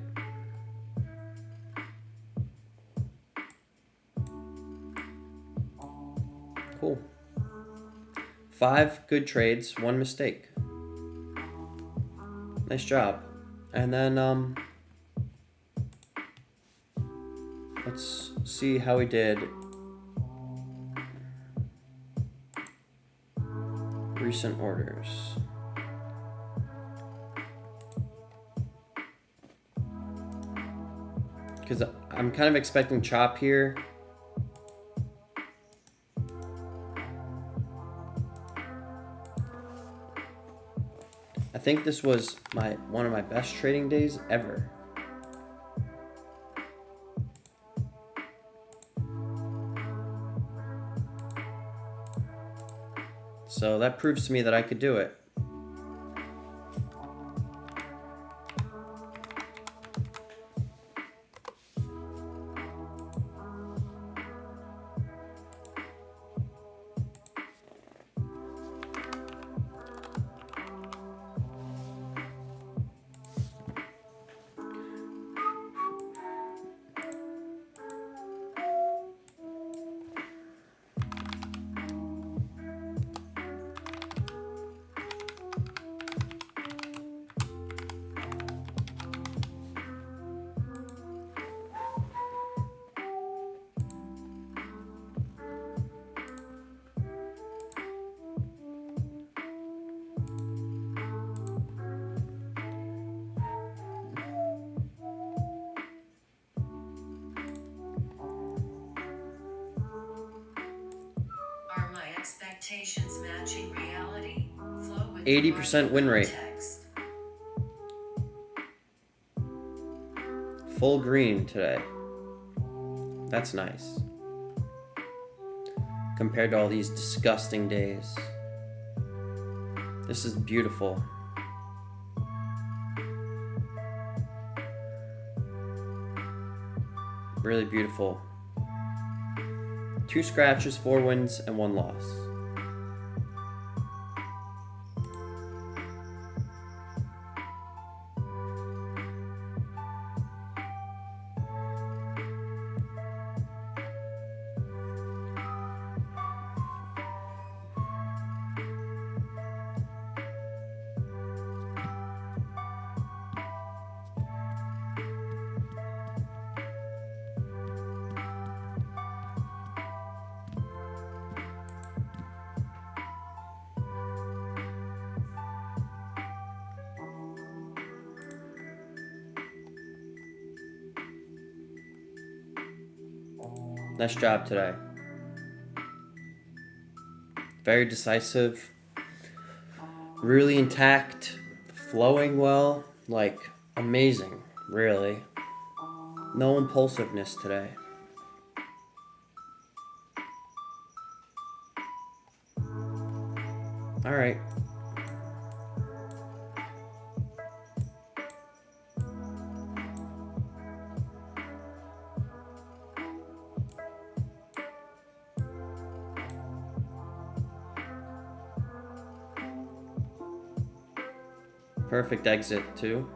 Cool. Five good trades, one mistake. Nice job. And then let's see how we did. Recent orders. Because I'm kind of expecting chop here. I think this was one of my best trading days ever. So that proves to me that I could do it. Expectations matching reality. Flow with 80% win rate. context. Full green today. That's nice. Compared to all these disgusting days. This is beautiful. Really beautiful. 2 scratches, 4 wins, and 1 loss. Nice job today. Very decisive. Really intact. Flowing well. Like, amazing, really. No impulsiveness today. Alright. Perfect exit, too.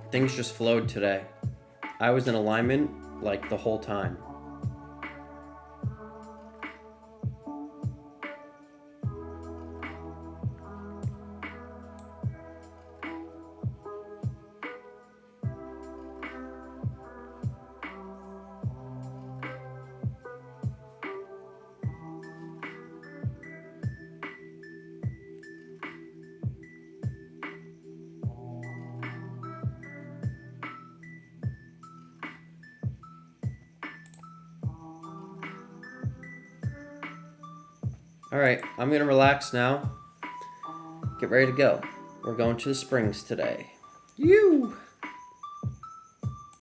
Things just flowed today. I was in alignment like the whole time. Alright, I'm gonna relax now. Get ready to go. We're going to the springs today. You!